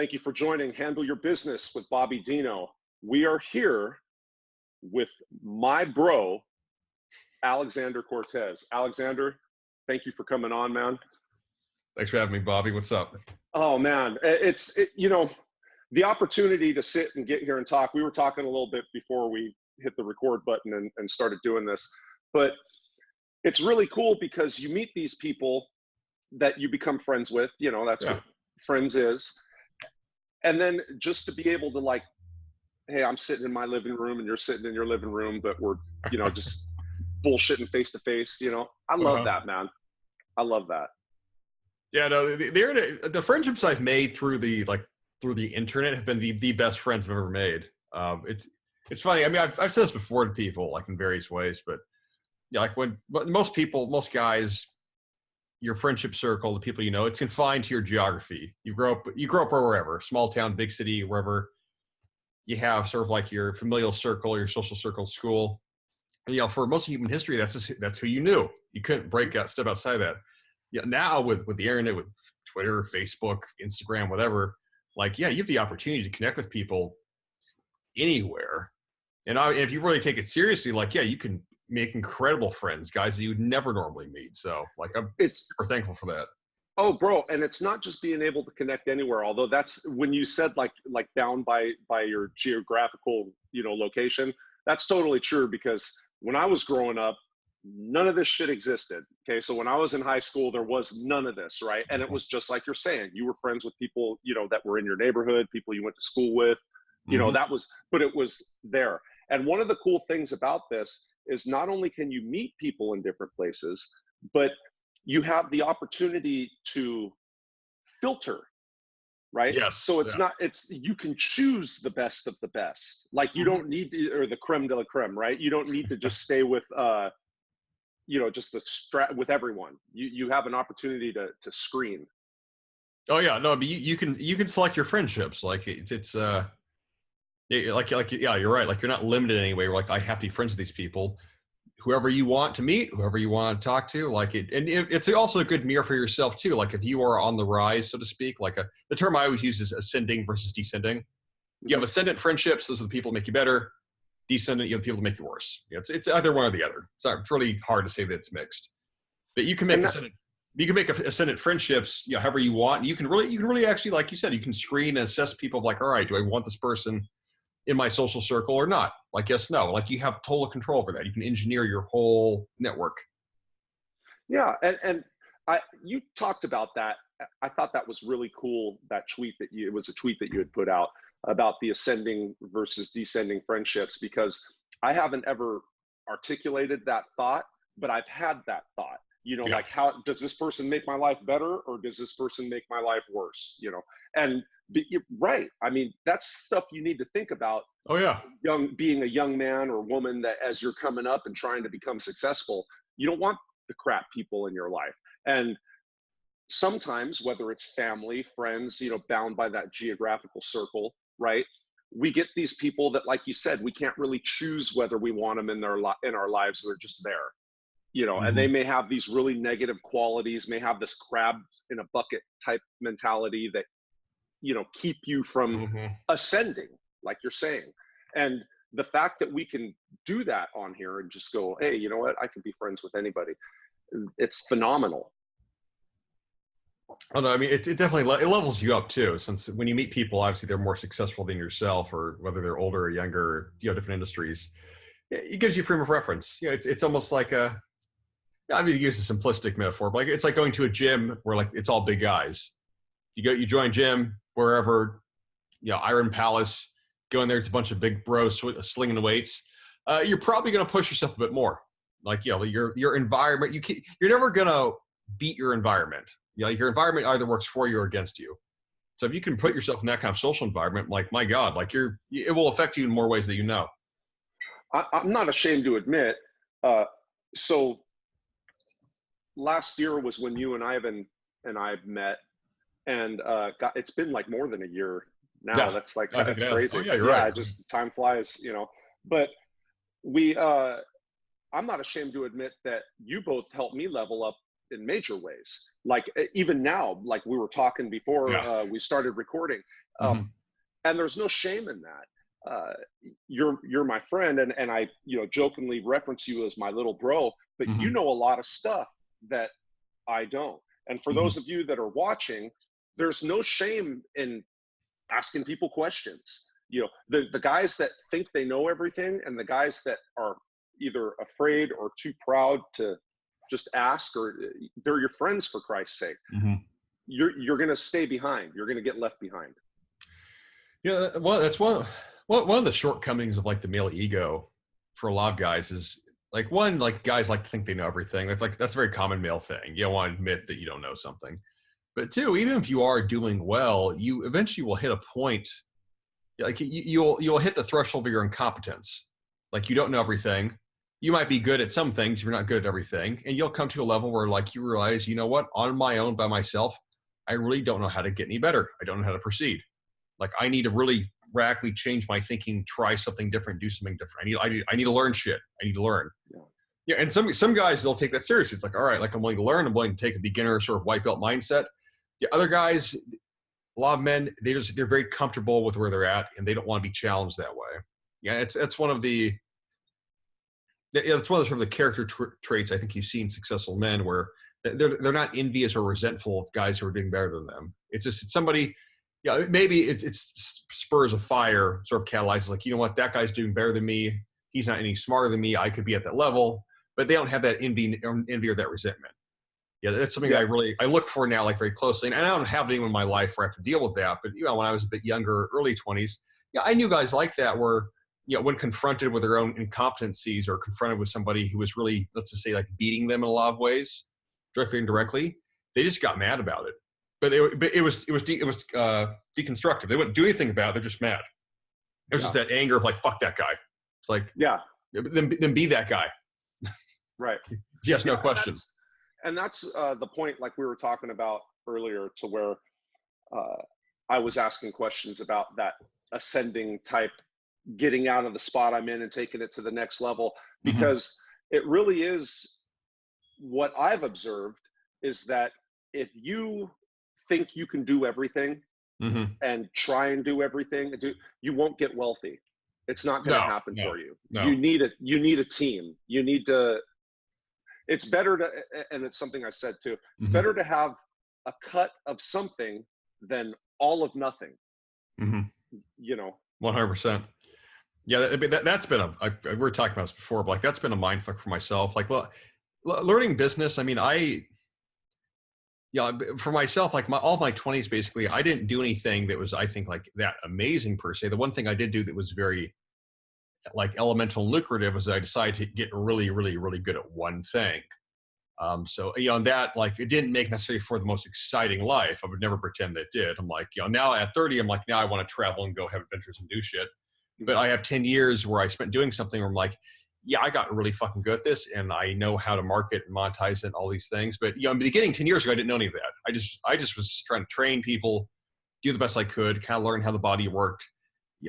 Thank you for joining Handle Your Business with Bobby Dino. We are here with my bro, Alexander Cortez. Alexander, thank you for coming on, man. Thanks for having me, Bobby. What's up? Oh, man. The opportunity to sit and get here and talk. We were talking a little bit before we hit the record button and started doing this. But it's really cool because you meet these people that you become friends with. You know, that's what friends is. And then just to be able to, like, hey, I'm sitting in my living room and you're sitting in your living room, but we're, just bullshitting face to face. I love that, man. I love that. Yeah, no, the friendships I've made through the internet have been the best friends I've ever made. It's funny. I mean, I've said this before to people, like, in various ways, but when most guys, your friendship circle, the people it's confined to your geography. You grow up wherever, small town, big city, wherever. You have sort of like your familial circle, your social circle, school. And, for most of human history, that's who you knew. You couldn't step outside that. Yeah, now with the internet, with Twitter, Facebook, Instagram, whatever, you have the opportunity to connect with people anywhere. And if you really take it seriously, you can make incredible friends, guys that you would never normally meet. So I'm super thankful for that. Oh, bro. And it's not just being able to connect anywhere, although that's when you said like down by your geographical, location, that's totally true, because when I was growing up, none of this shit existed. Okay. So when I was in high school, there was none of this. Right. And it was just like you're saying, you were friends with people, that were in your neighborhood, people you went to school with, but it was there. And one of the cool things about this is not only can you meet people in different places, but you have the opportunity to filter, right? Yes. So you can choose the best of the best. Like you don't need to, or the creme de la creme, right? You don't need to just stay with, just with everyone. You have an opportunity to screen. Oh yeah, no, but you can select your friendships. You're right. You're not limited anyway. I have to be friends with these people. Whoever you want to meet, whoever you want to talk to, it's also a good mirror for yourself too. If you are on the rise, so to speak, the term I always use is ascending versus descending. You have ascendant friendships; those are the people who make you better. Descendant, you have the people who make you worse. It's either one or the other. It's really hard to say that it's mixed. But you can make ascendant friendships, however you want. You can really actually, like you said, you can screen and assess people all right, do I want this person in my social circle or not? Yes, no. You have total control over that. You can engineer your whole network. Yeah, and you talked about that. I thought that was really cool. It was a tweet that you had put out about the ascending versus descending friendships, because I haven't ever articulated that thought, but I've had that thought. How does this person make my life better, or does this person make my life worse? But you're right. I mean, that's stuff you need to think about. Oh yeah. Being a young man or woman, that as you're coming up and trying to become successful, you don't want the crap people in your life. And sometimes, whether it's family, friends, bound by that geographical circle, right? We get these people that, like you said, we can't really choose whether we want them in our lives. They're just there. And they may have these really negative qualities, may have this crabs in a bucket type mentality that, keep you from ascending, like you're saying. And the fact that we can do that on here and just go, hey, you know what? I can be friends with anybody. It's phenomenal. Oh no, I mean, it definitely levels you up too. Since when you meet people, obviously they're more successful than yourself, or whether they're older or younger, different industries. It gives you frame of reference. It's almost like I mean, use a simplistic metaphor, but it's like going to a gym where it's all big guys. You join gym wherever, Iron Palace, go in there, it's a bunch of big bros slinging the weights. You're probably going to push yourself a bit more. Your environment, you're never going to beat your environment. Your environment either works for you or against you. So if you can put yourself in that kind of social environment, my God, it will affect you in more ways than I'm not ashamed to admit. So last year was when you and Ivan and I met, and it's been more than a year now. Yeah, that's crazy. Oh, yeah, you're right. Just time flies, But I'm not ashamed to admit that you both helped me level up in major ways. Even now, we were talking before we started recording, Mm-hmm. And there's no shame in that. You're my friend, and I, jokingly reference you as my little bro, but Mm-hmm. you know a lot of stuff that I don't. And for Mm-hmm. those of you that are watching, there's no shame in asking people questions. The guys that think they know everything, and the guys that are either afraid or too proud to just ask, or they're your friends, for Christ's sake. Mm-hmm. You're going to stay behind. You're going to get left behind. Yeah, well, that's one of the shortcomings of like the male ego for a lot of guys is like, one, like guys like to think they know everything. That's a very common male thing. You don't want to admit that you don't know something. But two, even if you are doing well, you eventually will hit a point, like you'll hit the threshold of your incompetence. Like, you don't know everything. You might be good at some things, you're not good at everything, and you'll come to a level where like you realize, you know what, on my own, by myself, I really don't know how to get any better. I don't know how to proceed. Like, I need to really radically change my thinking, try something different, do something different. I need to learn shit. I need to learn. Yeah, and some guys, they'll take that seriously. It's like, all right, like, I'm willing to learn. I'm willing to take a beginner sort of white belt mindset. The other guys, a lot of men, they're very comfortable with where they're at, and they don't want to be challenged that way. Yeah, it's one of the sort of the character traits I think you see in successful men, where they're not envious or resentful of guys who are doing better than them. It's somebody. Yeah, maybe it's spurs of fire sort of catalyzes, like, you know what, that guy's doing better than me. He's not any smarter than me. I could be at that level, but they don't have that envy or that resentment. Yeah, that's something that I look for now, like, very closely. And I don't have anyone in my life where I have to deal with that. But when I was a bit younger, early 20s, I knew guys like that where, when confronted with their own incompetencies or confronted with somebody who was really, let's just say, like, beating them in a lot of ways, directly and indirectly, they just got mad about it. But it was deconstructive. They wouldn't do anything about it. They're just mad. It was just that anger of like, fuck that guy. It's like, then be that guy. Right. Yes, no question. And that's the point, like we were talking about earlier, to where I was asking questions about that ascending type, getting out of the spot I'm in and taking it to the next level, because it really is, what I've observed is that if you think you can do everything and try and do everything, you won't get wealthy. It's not going to happen for you. No. You need a team. You need to, it's better to, and it's something I said too, it's better to have a cut of something than all of nothing. 100%. Yeah, that's been we were talking about this before, but like, that's been a mindfuck for myself. Like, learning business, I mean, for myself, like, all my 20s, basically, I didn't do anything that was, I think, like, that amazing per se. The one thing I did do that was very, like, elemental and lucrative was that I decided to get really, really, really good at one thing. So, that, like, it didn't make necessarily for the most exciting life. I would never pretend that it did. I'm like, now at 30, I'm like, now I want to travel and go have adventures and do shit. But I have 10 years where I spent doing something where I'm like, I got really fucking good at this, and I know how to market and monetize it and all these things. But in the beginning, 10 years ago, I didn't know any of that. I just was trying to train people, do the best I could, kind of learn how the body worked,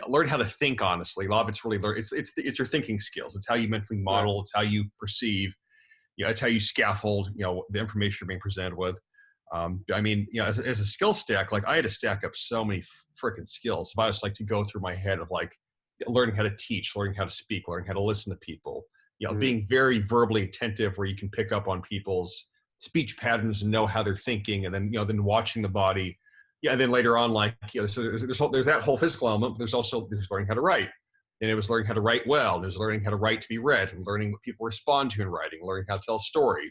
learn how to think honestly. A lot of it's really it's your thinking skills. It's how you mentally model. It's how you perceive. It's how you scaffold. The information you're being presented with. I mean, as a skill stack, like, I had to stack up so many freaking skills. If I was like to go through my head of like, learning how to teach, learning how to speak, learning how to listen to people, being very verbally attentive, where you can pick up on people's speech patterns and know how they're thinking, and then, then watching the body. And then later on, like, so there's that whole physical element. There's learning how to write, and it was learning how to write well. There's learning how to write to be read, and learning what people respond to in writing, learning how to tell a story.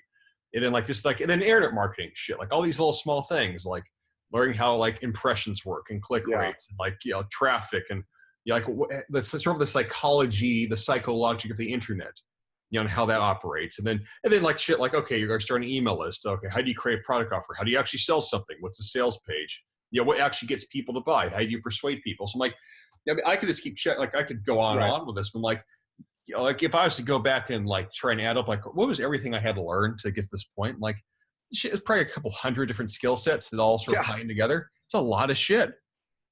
And then and then internet marketing shit, like all these little small things, like learning how, like, impressions work and click rates, and, like, traffic, and like the sort of the psychology, the psychology of the internet, and how that operates. And then like shit, like, okay, you're starting an email list. Okay, how do you create a product offer? How do you actually sell something? What's the sales page? What actually gets people to buy? How do you persuade people? So I'm like, I mean, I could just keep like, I could go on and on with this, but like, like, if I was to go back and like try and add up, like, what was everything I had to learn to get to this point? Like, shit, it's probably a couple hundred different skill sets that all sort of tie in together. It's a lot of shit.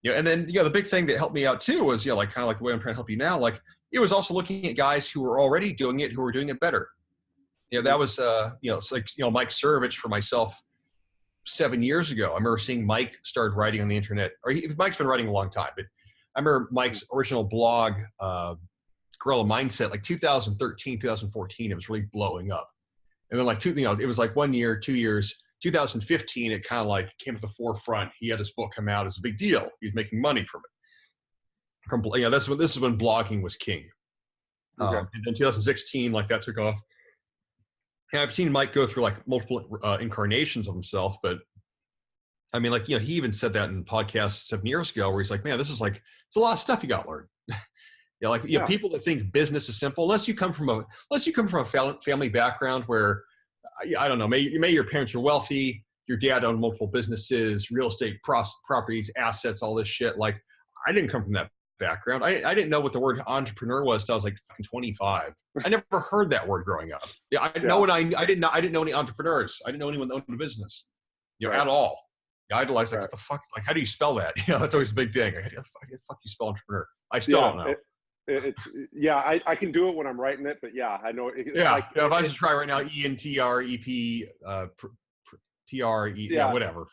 And then, the big thing that helped me out too was, like, kind of like the way I'm trying to help you now, like, it was also looking at guys who were already doing it, who were doing it better. That was, it's like, Mike Cervich for myself. 7 years ago, I remember seeing Mike started writing on the internet, or Mike's been writing a long time, but I remember Mike's original blog, Guerrilla Mindset, like 2013, 2014, it was really blowing up. And then like it was like 1 year, 2 years, 2015, it kind of like came to the forefront. He had his book come out as a big deal. He was making money from it. This is when blogging was king. Okay. And then 2016, like that took off. And I've seen Mike go through like multiple incarnations of himself, but I mean, like, he even said that in podcasts 7 years ago, where he's like, man, this is like, it's a lot of stuff you got to learn. People that think business is simple, unless you come from a family background where, I don't know, maybe your parents are wealthy, your dad owned multiple businesses, real estate, properties, assets, all this shit. Like, I didn't come from that background. I didn't know what the word entrepreneur was till I was like fucking 25. I never heard that word growing up. I didn't know any entrepreneurs. I didn't know anyone that owned a business, at all. I idolized, like, what the fuck? Like, how do you spell that? That's always a big thing. Like, how the fuck you spell entrepreneur? I still don't know. I can do it when I'm writing it, but I know. If I was to try right now, ENTREP, whatever.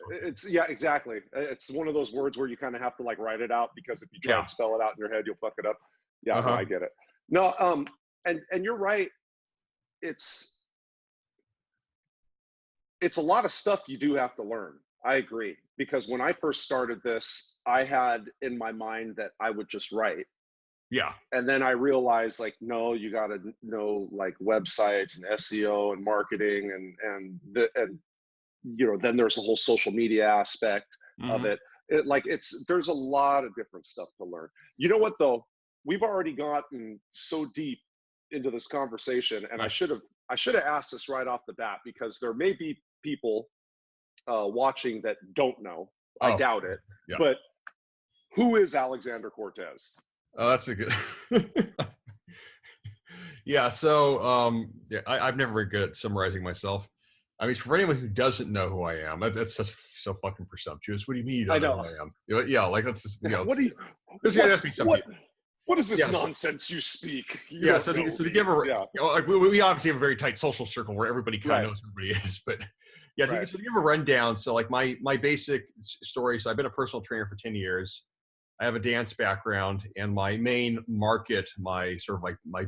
Exactly. It's one of those words where you kind of have to like write it out, because if you try and spell it out in your head, you'll fuck it up. No, I get it. No, and you're right. It's a lot of stuff you do have to learn. I agree, because when I first started this, I had in my mind that I would just write. Yeah. And then I realized, like, no, you got to know like websites and SEO and marketing and then there's the whole social media aspect of it. There's a lot of different stuff to learn. You know what though? We've already gotten so deep into this conversation, and I should have asked this right off the bat, because there may be people watching that don't know. I doubt it. Yeah. But who is Alexander Cortez? Oh, that's a good. So I'm never very good at summarizing myself. I mean, for anyone who doesn't know who I am, that's so fucking presumptuous. What do you mean you don't know who I am? Like, let's just, what do you? There's gonna be some people. What is this nonsense you speak? So to give like we obviously have a very tight social circle where everybody kind of knows who everybody is, but so to give a rundown. So like my basic story. So I've been a personal trainer for 10 years. I have a dance background, and my main market, my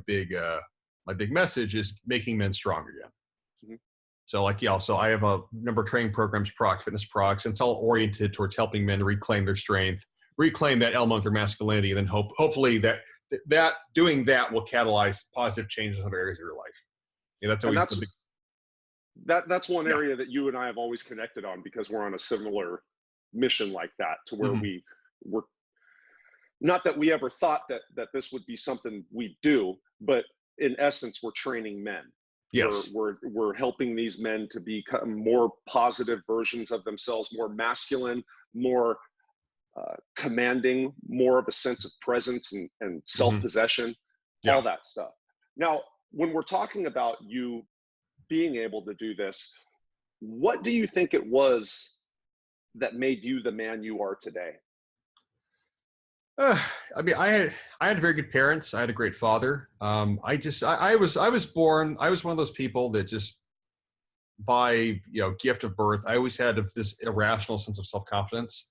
big message is making men strong again. Mm-hmm. So I have a number of training programs, fitness products, and it's all oriented towards helping men reclaim their strength, reclaim that element of their masculinity, and then hopefully that doing that will catalyze positive changes in other areas of your life. That's always the big. That's one area that you and I have always connected on, because we're on a similar mission like that, to where we're not that we ever thought that this would be something we do, but in essence, we're training men. Yes. We're helping these men to become more positive versions of themselves, more masculine, more commanding, more of a sense of presence and self-possession, all that stuff. Now, when we're talking about you being able to do this, what do you think it was that made you the man you are today? I mean, I had very good parents. I had a great father. I was born. I was one of those people that just by gift of birth, I always had this irrational sense of self-confidence.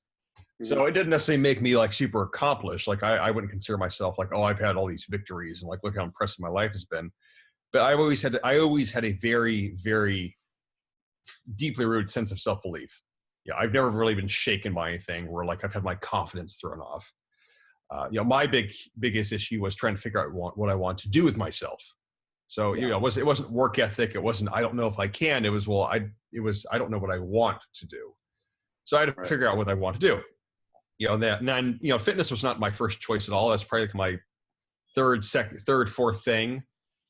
Mm-hmm. So it didn't necessarily make me like super accomplished. Like I wouldn't consider myself like, oh, I've had all these victories and like look how impressive my life has been. But I always had a very, very deeply rooted sense of self-belief. I've never really been shaken by anything where like I've had my confidence thrown off. My biggest issue was trying to figure out what I want to do with myself. So it wasn't work ethic. It wasn't I don't know if I can. It was I don't know what I want to do. So I had to figure out what I want to do. And then fitness was not my first choice at all. That's probably like my third, fourth thing.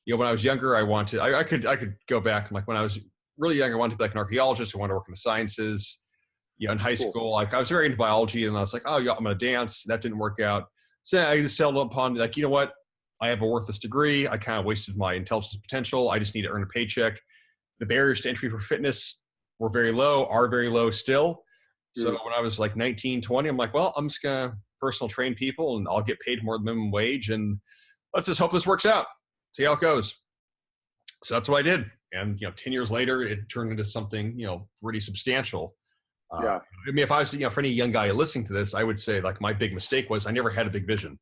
When I was younger, I could go back, like when I was really young, I wanted to be like an archaeologist. I wanted to work in the sciences. In high school, like I was very into biology, and I was like, oh, I'm going to dance. That didn't work out. So I just settled upon like, you know what? I have a worthless degree. I kind of wasted my intelligence potential. I just need to earn a paycheck. The barriers to entry for fitness are very low still. So when I was like 19, 20, I'm like, well, I'm just going to personal train people, and I'll get paid more than minimum wage. And let's just hope this works out. See how it goes. So that's what I did. And, 10 years later, it turned into something, pretty substantial. Yeah. I mean, if I was, for any young guy listening to this, I would say like my big mistake was I never had a big vision.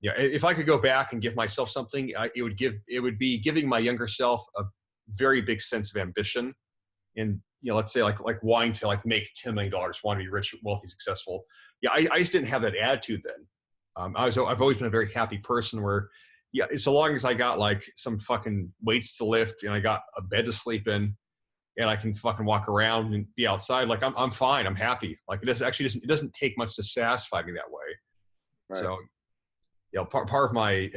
Yeah. If I could go back and give myself something, it would be giving my younger self a very big sense of ambition. And, let's say like wanting to like make $10 million, want to be rich, wealthy, successful. Yeah. I just didn't have that attitude then. I've always been a very happy person where, so long as I got like some fucking weights to lift and I got a bed to sleep in and I can fucking walk around and be outside, like I'm fine. I'm happy. Like it doesn't take much to satisfy me that way. Right. So, part of my,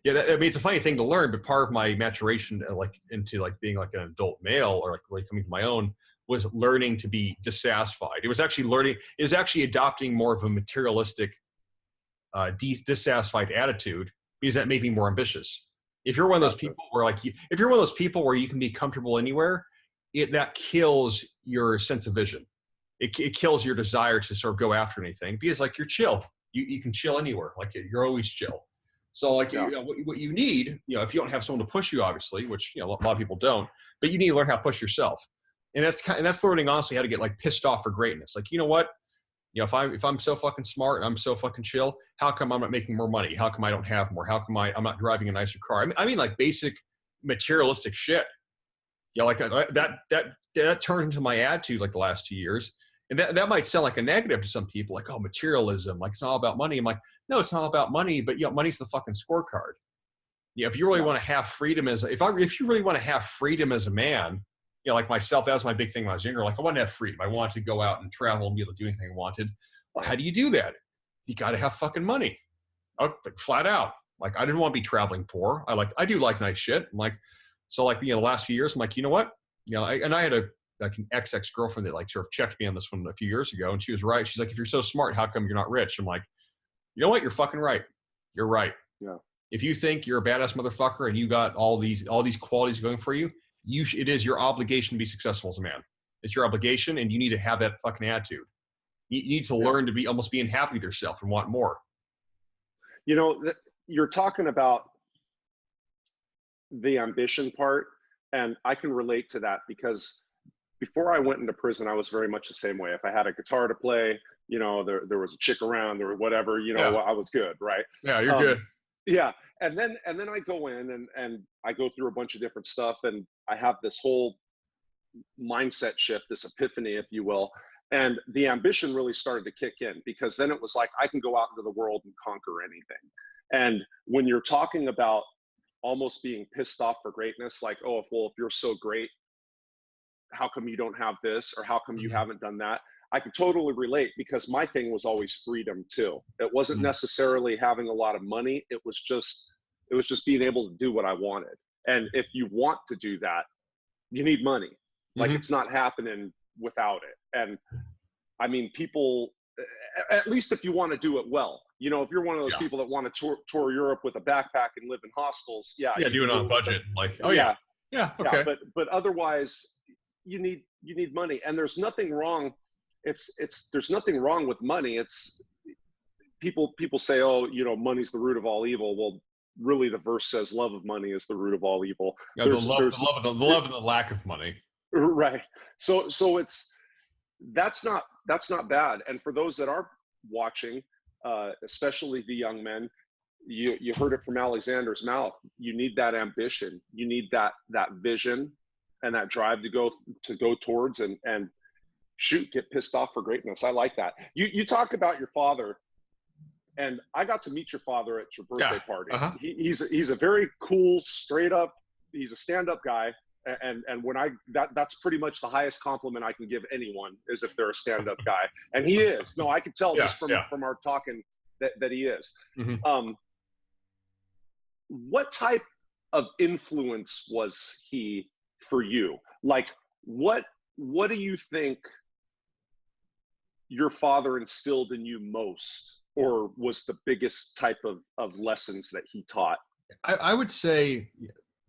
I mean, it's a funny thing to learn, but part of my maturation, like into like being like an adult male or like really coming to my own, was learning to be dissatisfied. It was actually adopting more of a materialistic, dissatisfied attitude, because that made me more ambitious. If you're one of those people where you can be comfortable anywhere, that kills your sense of vision. It kills your desire to sort of go after anything, because like you're chill. You can chill anywhere. Like you're always chill. So like, what you need, if you don't have someone to push you, obviously, which, a lot of people don't, but you need to learn how to push yourself. And that's learning honestly how to get like pissed off for greatness. Like, you know what? If I'm so fucking smart and I'm so fucking chill, how come I'm not making more money? How come I don't have more? How come I'm not driving a nicer car? I mean like basic materialistic shit. Like that turned into my attitude like the last 2 years. And that might sound like a negative to some people, like, oh, materialism, like it's all about money. I'm like, no, it's not about money, but money's the fucking scorecard. If you really want to have freedom if you really want to have freedom as a man, like myself, that was my big thing when I was younger. Like I wanted to have freedom. I wanted to go out and travel and be able to do anything I wanted. Well, how do you do that? You got to have fucking money. Like flat out. Like I didn't want to be traveling poor. I do like nice shit. I'm like, so like, the last few years, I'm like, you know what? I had an ex-girlfriend that like sort of checked me on this one a few years ago, and she was right. She's like, if you're so smart, how come you're not rich? I'm like, you know what? You're fucking right. You're right. Yeah. If you think you're a badass motherfucker and you got all these qualities going for you, it is your obligation to be successful as a man. It's your obligation, and you need to have that fucking attitude. You need to learn to be almost being happy with yourself and want more. You're talking about the ambition part, and I can relate to that because before I went into prison, I was very much the same way. If I had a guitar to play, there was a chick around or whatever, I was good, right? Yeah, you're good. Yeah. And then I go in and I go through a bunch of different stuff, and I have this whole mindset shift, this epiphany, if you will. And the ambition really started to kick in, because then it was like, I can go out into the world and conquer anything. And when you're talking about almost being pissed off for greatness, like, oh, if you're so great, how come you don't have this? Or how come you haven't done that? I could totally relate, because my thing was always freedom too. It wasn't necessarily having a lot of money. It was just being able to do what I wanted. And if you want to do that, you need money. Like it's not happening without it. And I mean, people, at least if you want to do it well, if you're one of those people that want to tour Europe with a backpack and live in hostels, do it on a budget. Like, oh yeah, okay. Yeah, but otherwise, you need money, and there's nothing wrong. There's nothing wrong with money. It's people say, oh, money's the root of all evil. Well, really, the verse says, love of money is the root of all evil. Yeah, the love and the lack of money. Right. So that's not bad. And for those that are watching, especially the young men, you heard it from Alexander's mouth. You need that ambition. You need that vision and that drive to go towards and get pissed off for greatness. I like that. You talk about your father, and I got to meet your father at your birthday party. He's a very cool, straight up. He's a stand-up guy. And when that's pretty much the highest compliment I can give anyone, is if they're a stand-up guy. And he is. No, I could tell just from our talking that he is. What type of influence was he for you? Like, what do you think your father instilled in you most, or was the biggest type of lessons that he taught? I would say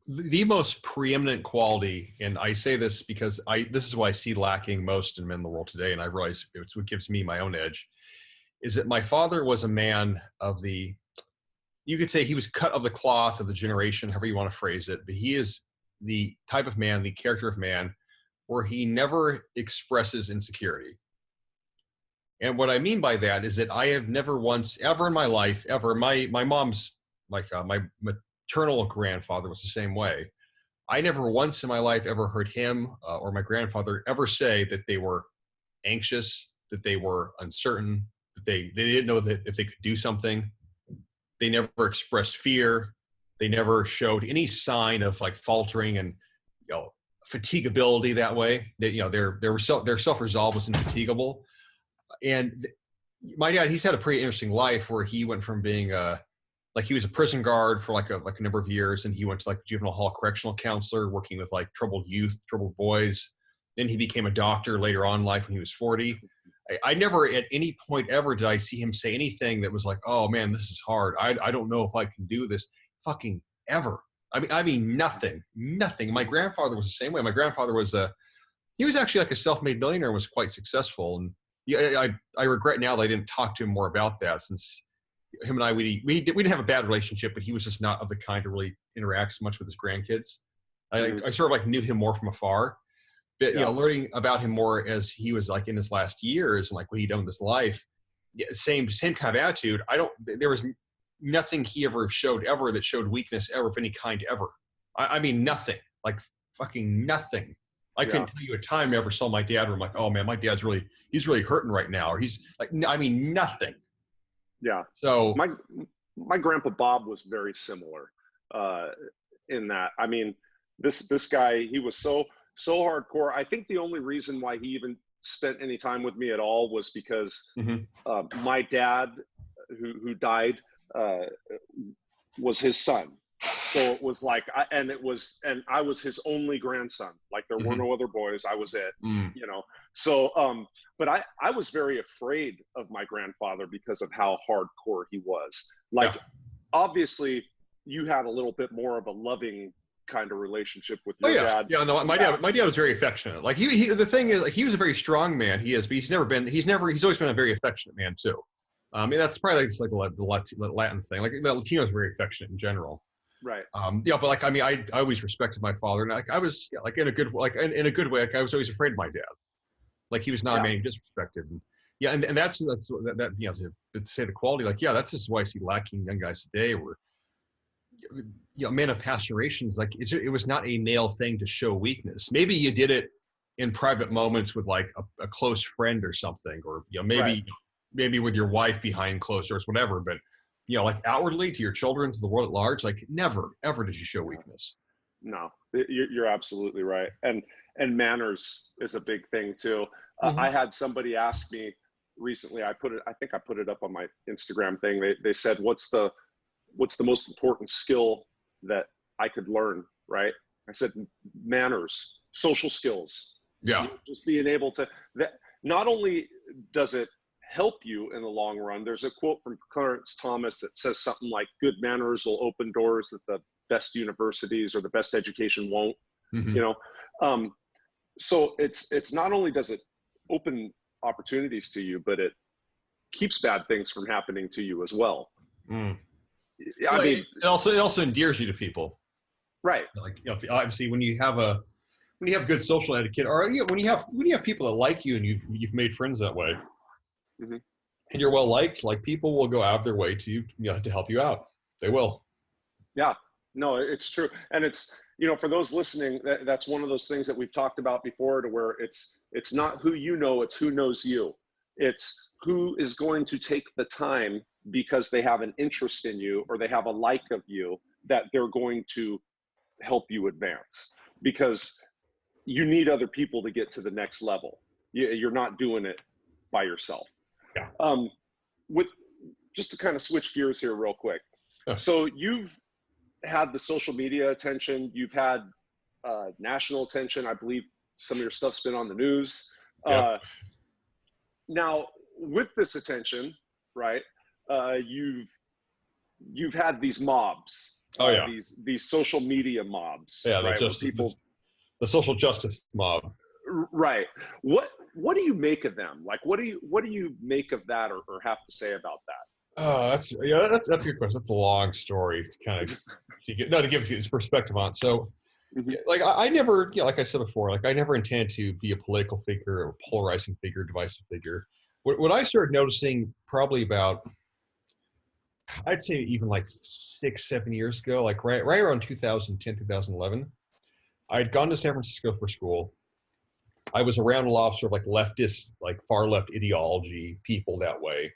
the most preeminent quality, and I say this because this is what I see lacking most in men in the world today, and I realize it's what gives me my own edge, is that my father was a man of you could say he was cut of the cloth of the generation, however you want to phrase it, but he is the type of man, the character of man, where he never expresses insecurity. And what I mean by that is that I have never once, ever in my life, ever, my mom's, like my maternal grandfather was the same way. I never once in my life ever heard him or my grandfather ever say that they were anxious, that they were uncertain, that they didn't know that if they could do something. They never expressed fear. They never showed any sign of like faltering and, you know, fatigability that way. That, you know, their self-resolve was infatigable. And my dad, he's had a pretty interesting life where he went from being like he was a prison guard for like a number of years, and he went to like juvenile hall correctional counselor working with like troubled youth, troubled boys. Then he became a doctor later on in life when he was 40. I never at any point ever did I see him say anything that was like, oh man, this is hard. I don't know if I can do this fucking ever. I mean, nothing. My grandfather was the same way. My grandfather was he was actually like a self-made millionaire and was quite successful. And yeah, I regret now that I didn't talk to him more about that, since him and I, we didn't have a bad relationship, but he was just not of the kind to really interact so much with his grandkids. I sort of like knew him more from afar. But, you know, learning about him more as he was like in his last years and like what he'd done with his life, same kind of attitude. There was nothing he ever showed ever that showed weakness ever of any kind ever. I mean, nothing, like fucking nothing. I couldn't tell you a time I ever saw my dad where I'm like, oh man, my dad's he's really hurting right now. Or he's like, I mean, nothing. Yeah. So my grandpa Bob was very similar in that. I mean, this guy, he was so hardcore. I think the only reason why he even spent any time with me at all was because my dad, who died, was his son. So it was like, I was his only grandson. Like there were no other boys. I was it, you know? So, but I was very afraid of my grandfather because of how hardcore he was. Like, obviously you had a little bit more of a loving kind of relationship with your dad. Yeah, no, my dad was very affectionate. Like he the thing is, like, he was a very strong man. He is, but he's always been a very affectionate man too. I mean, that's probably like, just like the Latin thing. Like the Latinos are very affectionate in general. Right. Yeah, but like, I mean, I always respected my father, and like I was like in a good in a good way. Like I was always afraid of my dad. Like he was not a man who disrespected. And and that's you know, to say the quality. Like that's just why I see lacking young guys today, where, you know, men of past generations, like it was not a male thing to show weakness. Maybe you did it in private moments with like a close friend or something, or, you know, maybe with your wife behind closed doors, whatever. But, you know, like outwardly to your children, to the world at large, like never, ever did you show weakness. No, you're absolutely right. And manners is a big thing too. I had somebody ask me recently, I think I put it up on my Instagram thing. They said, what's the most important skill that I could learn, right? I said, manners, social skills. Yeah. You know, just being able to, that not only does it help you in the long run, there's a quote from Clarence Thomas that says something like, good manners will open doors that the best universities or the best education won't, you know? So it's not only does it open opportunities to you, but it keeps bad things from happening to you as well. I mean, it also endears you to people, right? Like, you know, obviously when you have good social etiquette, or, you know, when you have people that like you and you've made friends that way, and you're well liked, like people will go out of their way to, you know, to help you out. They will. Yeah. No, it's true. And it's, you know, for those listening, that's one of those things that we've talked about before, to where it's not who you know, it's who knows you. It's who is going to take the time because they have an interest in you or they have a like of you, that they're going to help you advance, because you need other people to get to the next level. You're not doing it by yourself. Yeah. With just to kind of switch gears here real quick. So you've had the social media attention, you've had national attention. I believe some of your stuff's been on the news. Now with this attention, right, you've had these mobs, these social media mobs, right? The social justice mob, right? What do you make of them? Like, what do you make of that, or have to say about that? That's a good question. That's a long story to kind of to give you his perspective on. So, like I never, like I said before, like I never intended to be a political figure or polarizing figure, divisive figure. what I started noticing probably about, I'd say even like 6, 7 years ago, like right around 2010, 2011, I had gone to San Francisco for school. I was around a lot of sort of like leftist, like far left ideology people that way.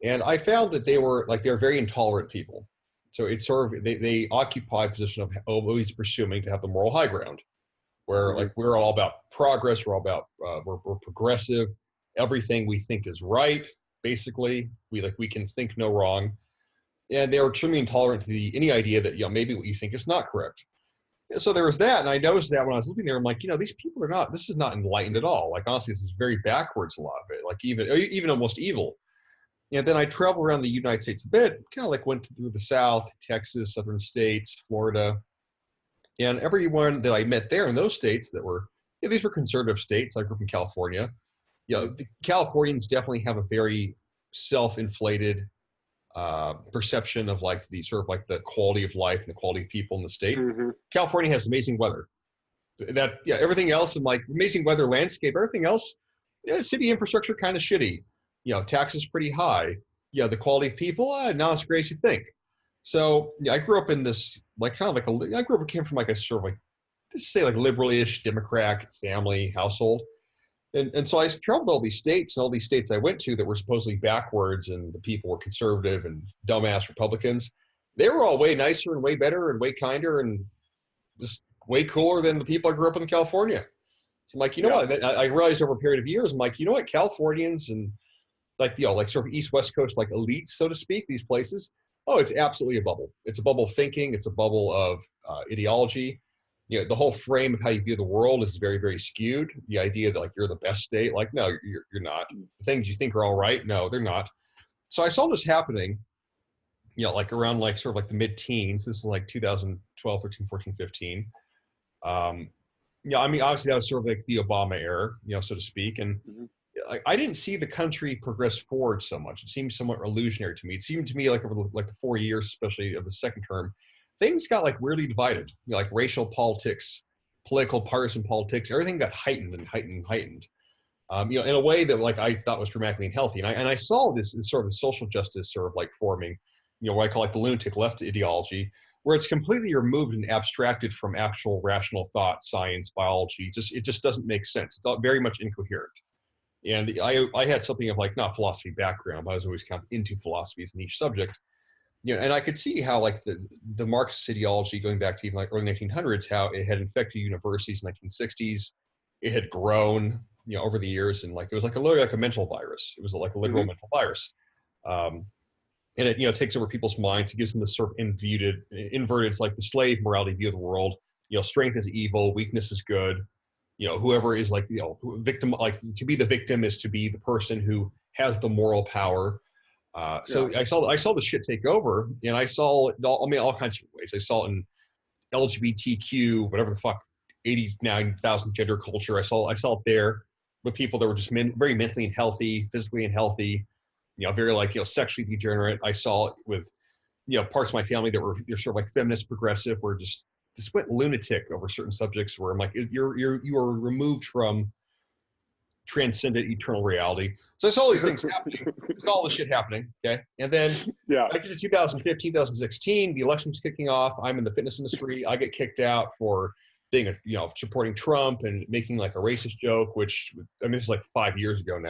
And I found that they're very intolerant people. So it's sort of, they occupy a position of always presuming to have the moral high ground, where like we're all about progress, we're all about, we're progressive. Everything we think is right, basically. We can think no wrong. And they were extremely intolerant to any idea that, maybe what you think is not correct. And so there was that, and I noticed that when I was living there, I'm like, these people this is not enlightened at all. Like, honestly, this is very backwards, a lot of it, like even almost evil. And then I traveled around the United States a bit, kind of like went through the South, Texas, southern states, Florida. And everyone that I met there in those states that were, these were conservative states. I grew up in California. The Californians definitely have a very self-inflated perception of like the sort of like the quality of life and the quality of people in the state. California has amazing weather. Everything else in like amazing weather, landscape, everything else, city infrastructure kind of shitty. Taxes pretty high. The quality of people, not as great as you think. So I grew up in this like kind of like I came from like a sort of like, let's say like liberal-ish Democrat family household. And so I traveled to all these states, and all these states I went to that were supposedly backwards and the people were conservative and dumbass Republicans, they were all way nicer and way better and way kinder and just way cooler than the people I grew up in California. So I'm like, what? I realized over a period of years, I'm like, what? Californians and like, like sort of East West Coast, like elites, so to speak, these places, it's absolutely a bubble. It's a bubble of thinking. It's a bubble of ideology. The whole frame of how you view the world is very, very skewed. The idea that like you're the best state, like, no, you're not. The things you think are all right, no, they're not. So I saw this happening, like around like sort of like the mid-teens. This is like 2012, 13, 14, 15. I mean, obviously that was sort of like the Obama era, so to speak. And I didn't see the country progress forward so much. It seemed somewhat illusionary to me. It seemed to me like over the 4 years, especially of the second term, things got like weirdly divided. Like racial politics, political partisan politics, everything got heightened and heightened and heightened. In a way that like I thought was dramatically unhealthy. And I saw this sort of social justice sort of like forming, what I call like the lunatic left ideology, where it's completely removed and abstracted from actual rational thought, science, biology. It just doesn't make sense. It's all very much incoherent. And I had something of like, not philosophy background, but I was always kind of into philosophies in each subject. And I could see how like the Marxist ideology going back to even like early 1900s, how it had infected universities in the 1960s. It had grown, over the years, and like it was like literally like a mental virus. It was like a literal mental virus. And it takes over people's minds. It gives them this sort of inverted, it's like the slave morality view of the world. Strength is evil, weakness is good. Whoever is like, victim, like to be the victim is to be the person who has the moral power. So I saw the shit take over, and I saw it all kinds of ways. I saw it in LGBTQ, whatever the fuck, 89,000 gender culture. I saw it there with people that were just very mentally unhealthy, physically unhealthy, very like, sexually degenerate. I saw it with, parts of my family that were sort of like feminist, progressive, were just went lunatic over certain subjects where I'm like, you are removed from transcendent eternal reality. So I saw all these things happening. I saw all this shit happening. Okay. And then I get to 2015, 2016, the election's kicking off. I'm in the fitness industry. I get kicked out for being supporting Trump and making like a racist joke, which I mean, this is like 4 years ago.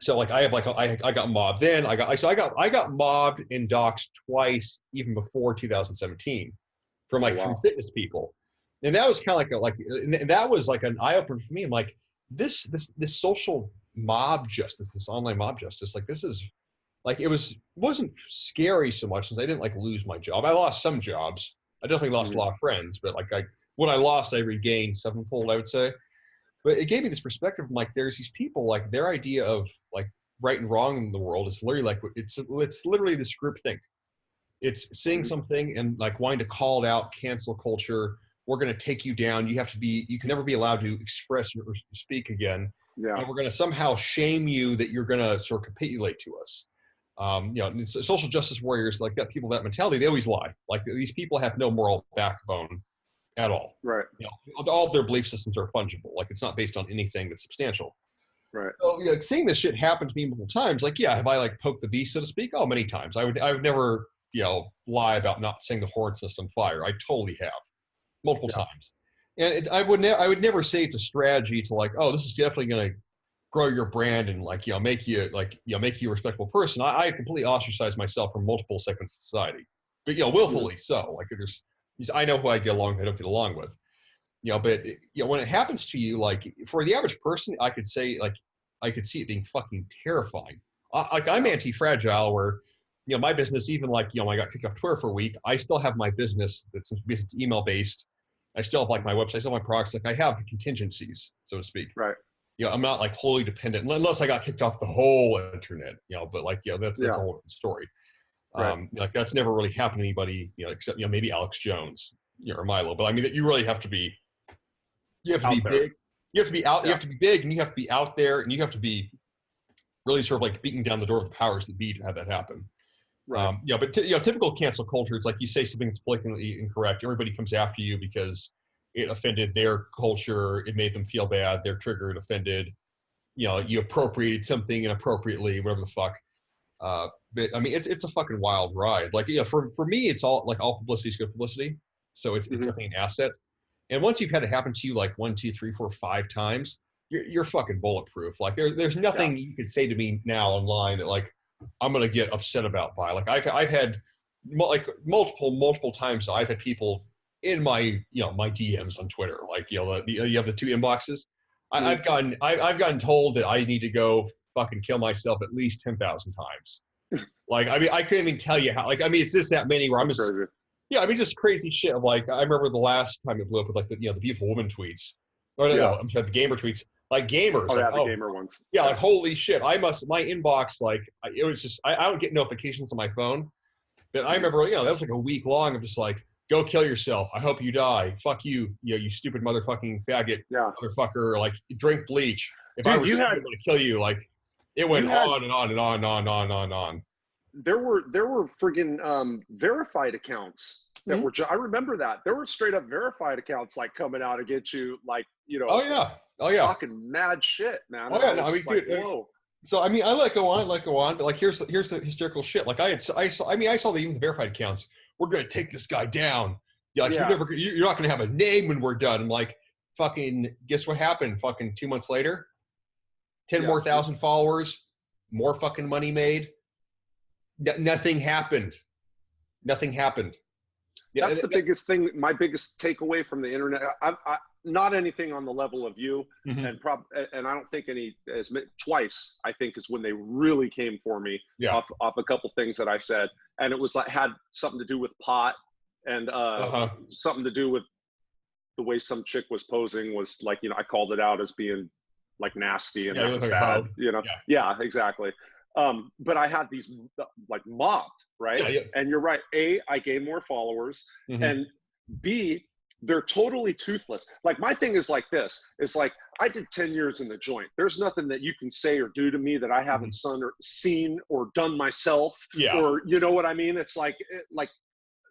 So like I got mobbed then. I got mobbed and doxxed twice even before 2017 from fitness people. And that was kind of and that was like an eye opener for me. I'm like, this social mob justice, this online mob justice, like this is like, wasn't scary so much since I didn't like lose my job. I lost some jobs. I definitely lost a lot of friends, but like what I lost, I regained sevenfold, I would say. But it gave me this perspective of like, there's these people, like their idea of like right and wrong in the world is literally like, it's literally this group think. It's seeing something and like wanting to call it out, cancel culture. We're going to take you down. You can never be allowed to express or speak again. Yeah. And we're going to somehow shame you that you're going to sort of capitulate to us. Social justice warriors, like that, people, that mentality, they always lie. Like these people have no moral backbone at all. Right. All of their belief systems are fungible. Like it's not based on anything that's substantial. Right. So, you know, seeing this shit happen to me multiple times, like, yeah, have I like poked the beast, so to speak? Oh, many times. I would never, you know, lie about not setting the hornet's nest on fire. I totally have, multiple times. And I would never say it's a strategy to like, oh, this is definitely going to grow your brand and like, you know, make you a respectable person. I completely ostracize myself from multiple segments of society, but, you know, willfully so. Like, I know who I get along with, I don't get along with. You know, but you know, when it happens to you, like for the average person, I could say like I could see it being fucking terrifying. Like I'm anti-fragile, where you know my business, even like you know, when I got kicked off Twitter for a week, I still have my business that's email based. I still have like my website, I still have my products. Like I have contingencies, so to speak. Right. You know, I'm not like wholly dependent unless I got kicked off the whole internet. You know, but like you know, that's a whole different story. Right. Like that's never really happened to anybody. You know, except you know maybe Alex Jones, you know, or Milo. But I mean, you really have to be. You have to be big. You have to be out. You have to be big, and you have to be out there, and you have to be really sort of like beating down the door of the powers that be to have that happen. Right. Yeah, but you know, typical cancel culture. It's like you say something that's blatantly incorrect. Everybody comes after you because it offended their culture. It made them feel bad. They're triggered, offended. You know, you appropriated something inappropriately, whatever the fuck. But I mean, it's a fucking wild ride. Like, you know, for me, it's all publicity is good publicity. So it's definitely an asset. And once you've had it happen to you like 1, 2, 3, 4, 5 times, you're fucking bulletproof. Like there's nothing you could say to me now online that like I'm gonna get upset about by. Like I've had like multiple times I've had people in my my DMs on Twitter, like you have the 2 inboxes. I've gotten told that I need to go fucking kill myself at least 10,000 times. Like I mean I couldn't even tell you how. Like I mean it's that many where I'm just. Crazy. Yeah, I mean, just crazy shit. Like, I remember the last time it blew up with like the beautiful woman tweets. No, I'm sorry, the gamer tweets. Like gamers. Oh, like, the gamer ones. Yeah, like holy shit. My inbox, like, it was just, I don't get notifications on my phone. But I remember, that was like a week long of just like, go kill yourself. I hope you die. Fuck you, you stupid motherfucking faggot, motherfucker. Like, drink bleach. If I were going to kill you, like, it went on and on and on and on and on and on. There were friggin' verified accounts that were. I remember that there were straight up verified accounts like coming out to get you, like Oh yeah. Talking mad shit, man. Oh yeah, no, I mean, like, dude. Whoa. So I mean, I let go on, but like here's the hysterical shit. Like I saw even the verified accounts. We're gonna take this guy down. Yeah, like you're not gonna have a name when we're done. I'm like, fucking. Guess what happened? Fucking 2 months later, 10 more thousand followers, more fucking money made. Nothing happened. Nothing happened. Yeah, that's the biggest thing. My biggest takeaway from the internet. I not anything on the level of you, and I don't think twice. I think is when they really came for me off a couple things that I said, and it was like had something to do with pot and something to do with the way some chick was posing. Was like I called it out as being like nasty and that was bad. Yeah, exactly. But I had these like mobbed, right? And you're right. A, I gained more followers, and B, they're totally toothless. Like my thing is like this. It's like I did 10 years in the joint. There's nothing that you can say or do to me that I haven't seen or done myself. Yeah. Or you know what I mean? It's like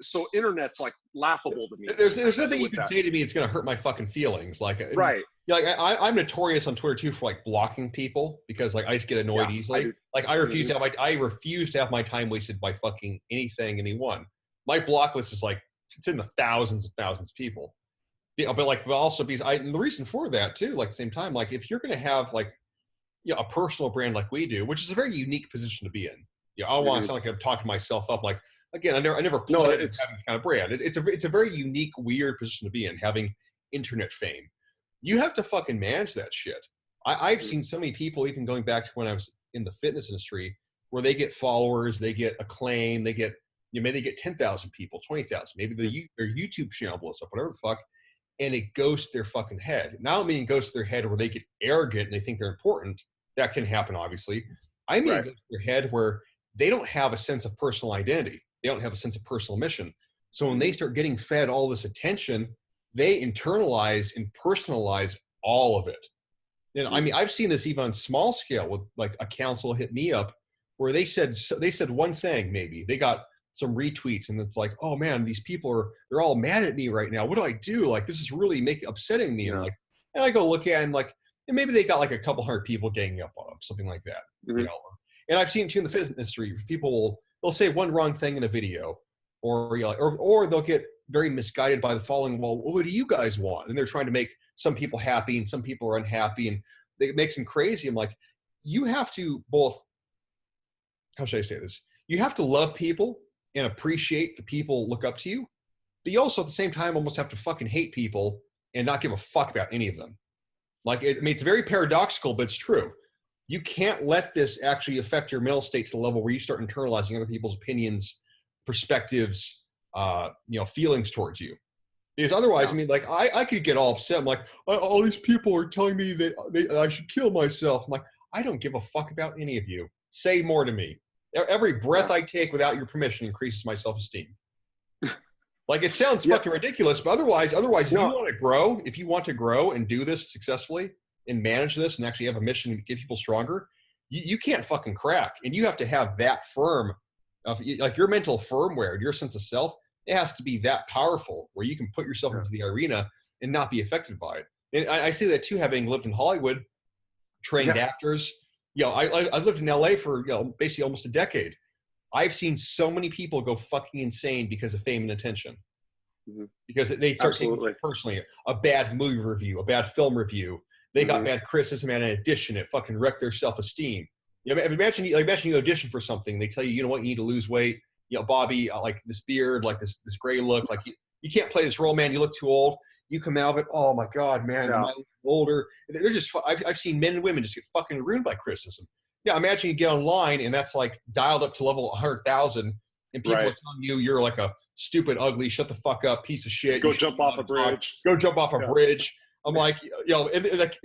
so internet's like laughable to me. There's nothing you can say to me it's gonna hurt my fucking feelings. Like right. Like I'm notorious on Twitter too for like blocking people because like I just get annoyed easily. I refuse to have my time wasted by fucking anyone. My block list is like it's in the thousands and thousands of people. Yeah, but also because and the reason for that too, like at the same time, like if you're gonna have like a personal brand like we do, which is a very unique position to be in. I don't want to sound like I'm talking myself up. Like again, I never played having this kind of brand. It's a very unique, weird position to be in, having internet fame. You have to fucking manage that shit. I've seen so many people, even going back to when I was in the fitness industry, where they get followers, they get acclaim, they get maybe they get 10,000 people, 20,000, maybe their YouTube channel blows up, whatever the fuck, and it goes to their fucking head. Now I mean it goes to their head where they get arrogant and they think they're important. That can happen, obviously. I mean it goes to their head where they don't have a sense of personal identity. They don't have a sense of personal mission. So when they start getting fed all this attention, they internalize and personalize all of it. And I mean, I've seen this even on small scale with like a council hit me up where they said one thing, maybe they got some retweets and it's like, oh man, these people they're all mad at me right now. What do I do? Like, this is really upsetting me. And I go look at it and like, and maybe they got like a couple hundred people ganging up on them, something like that, you Mhm. know. And I've seen too in the fitness industry, they'll say one wrong thing in a video, or you know, or they'll get very misguided by the following. Well, what do you guys want? And they're trying to make some people happy, and some people are unhappy, and it makes them crazy. I'm like, you have to both. How should I say this? You have to love people and appreciate the people look up to you, but you also at the same time almost have to fucking hate people and not give a fuck about any of them. Like, I mean, it's very paradoxical, but it's true. You can't let this actually affect your mental state to the level where you start internalizing other people's opinions, perspectives, you know, feelings towards you. Because otherwise, Yeah. I mean, like, I could get all upset. I'm like, all these people are telling me that I should kill myself. I'm like, I don't give a fuck about any of you. Say more to me. Every breath Yeah. I take without your permission increases my self-esteem. Like, it sounds Yeah. fucking ridiculous, but otherwise, if you No. want to grow, if you want to grow and do this successfully and manage this and actually have a mission to get people stronger, you can't fucking crack. And you have to have that firm of like your mental firmware, your sense of self. It has to be that powerful where you can put yourself Yeah. into the arena and not be affected by it. And I see that too, having lived in Hollywood, trained Yeah. actors. You know, I lived in LA for, you know, basically almost a decade. I've seen so many people go fucking insane because of fame and attention. Mhm. Because they start taking Absolutely. it personally. A bad movie review, a bad film review, they got Mhm. bad criticism, and in addition, it fucking wrecked their self-esteem. You know, imagine you audition for something, they tell you, you know what, you need to lose weight. You know, Bobby, like this beard, like this gray look, like you can't play this role, man. You look too old. You come out of it, oh my god, man, Yeah. I'm older. They're just, I've seen men and women just get fucking ruined by criticism. Yeah, imagine you get online and that's like dialed up to level 100,000, and people Right. are telling you you're like a stupid, ugly, shut the fuck up, piece of shit. You Go should jump know off how a to talk. bridge. Go jump off a Yeah. bridge. I'm like, you know, and like,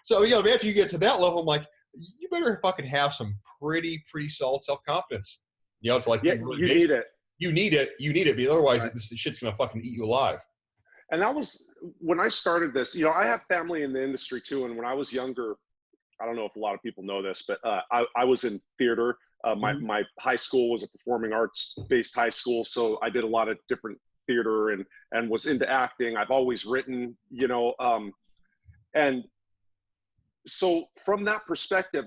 so, you know, imagine you get to that level. I'm like, you better fucking have some pretty solid self-confidence, you know, to like Yeah. be really You need basic. it. You need it, because otherwise Right. this shit's gonna fucking eat you alive. And that was when I started this. You know, I have family in the industry too. And when I was younger, I don't know if a lot of people know this, but I was in theater. Mhm. My high school was a performing arts based high school, so I did a lot of different theater and was into acting. I've always written, you know, and so from that perspective,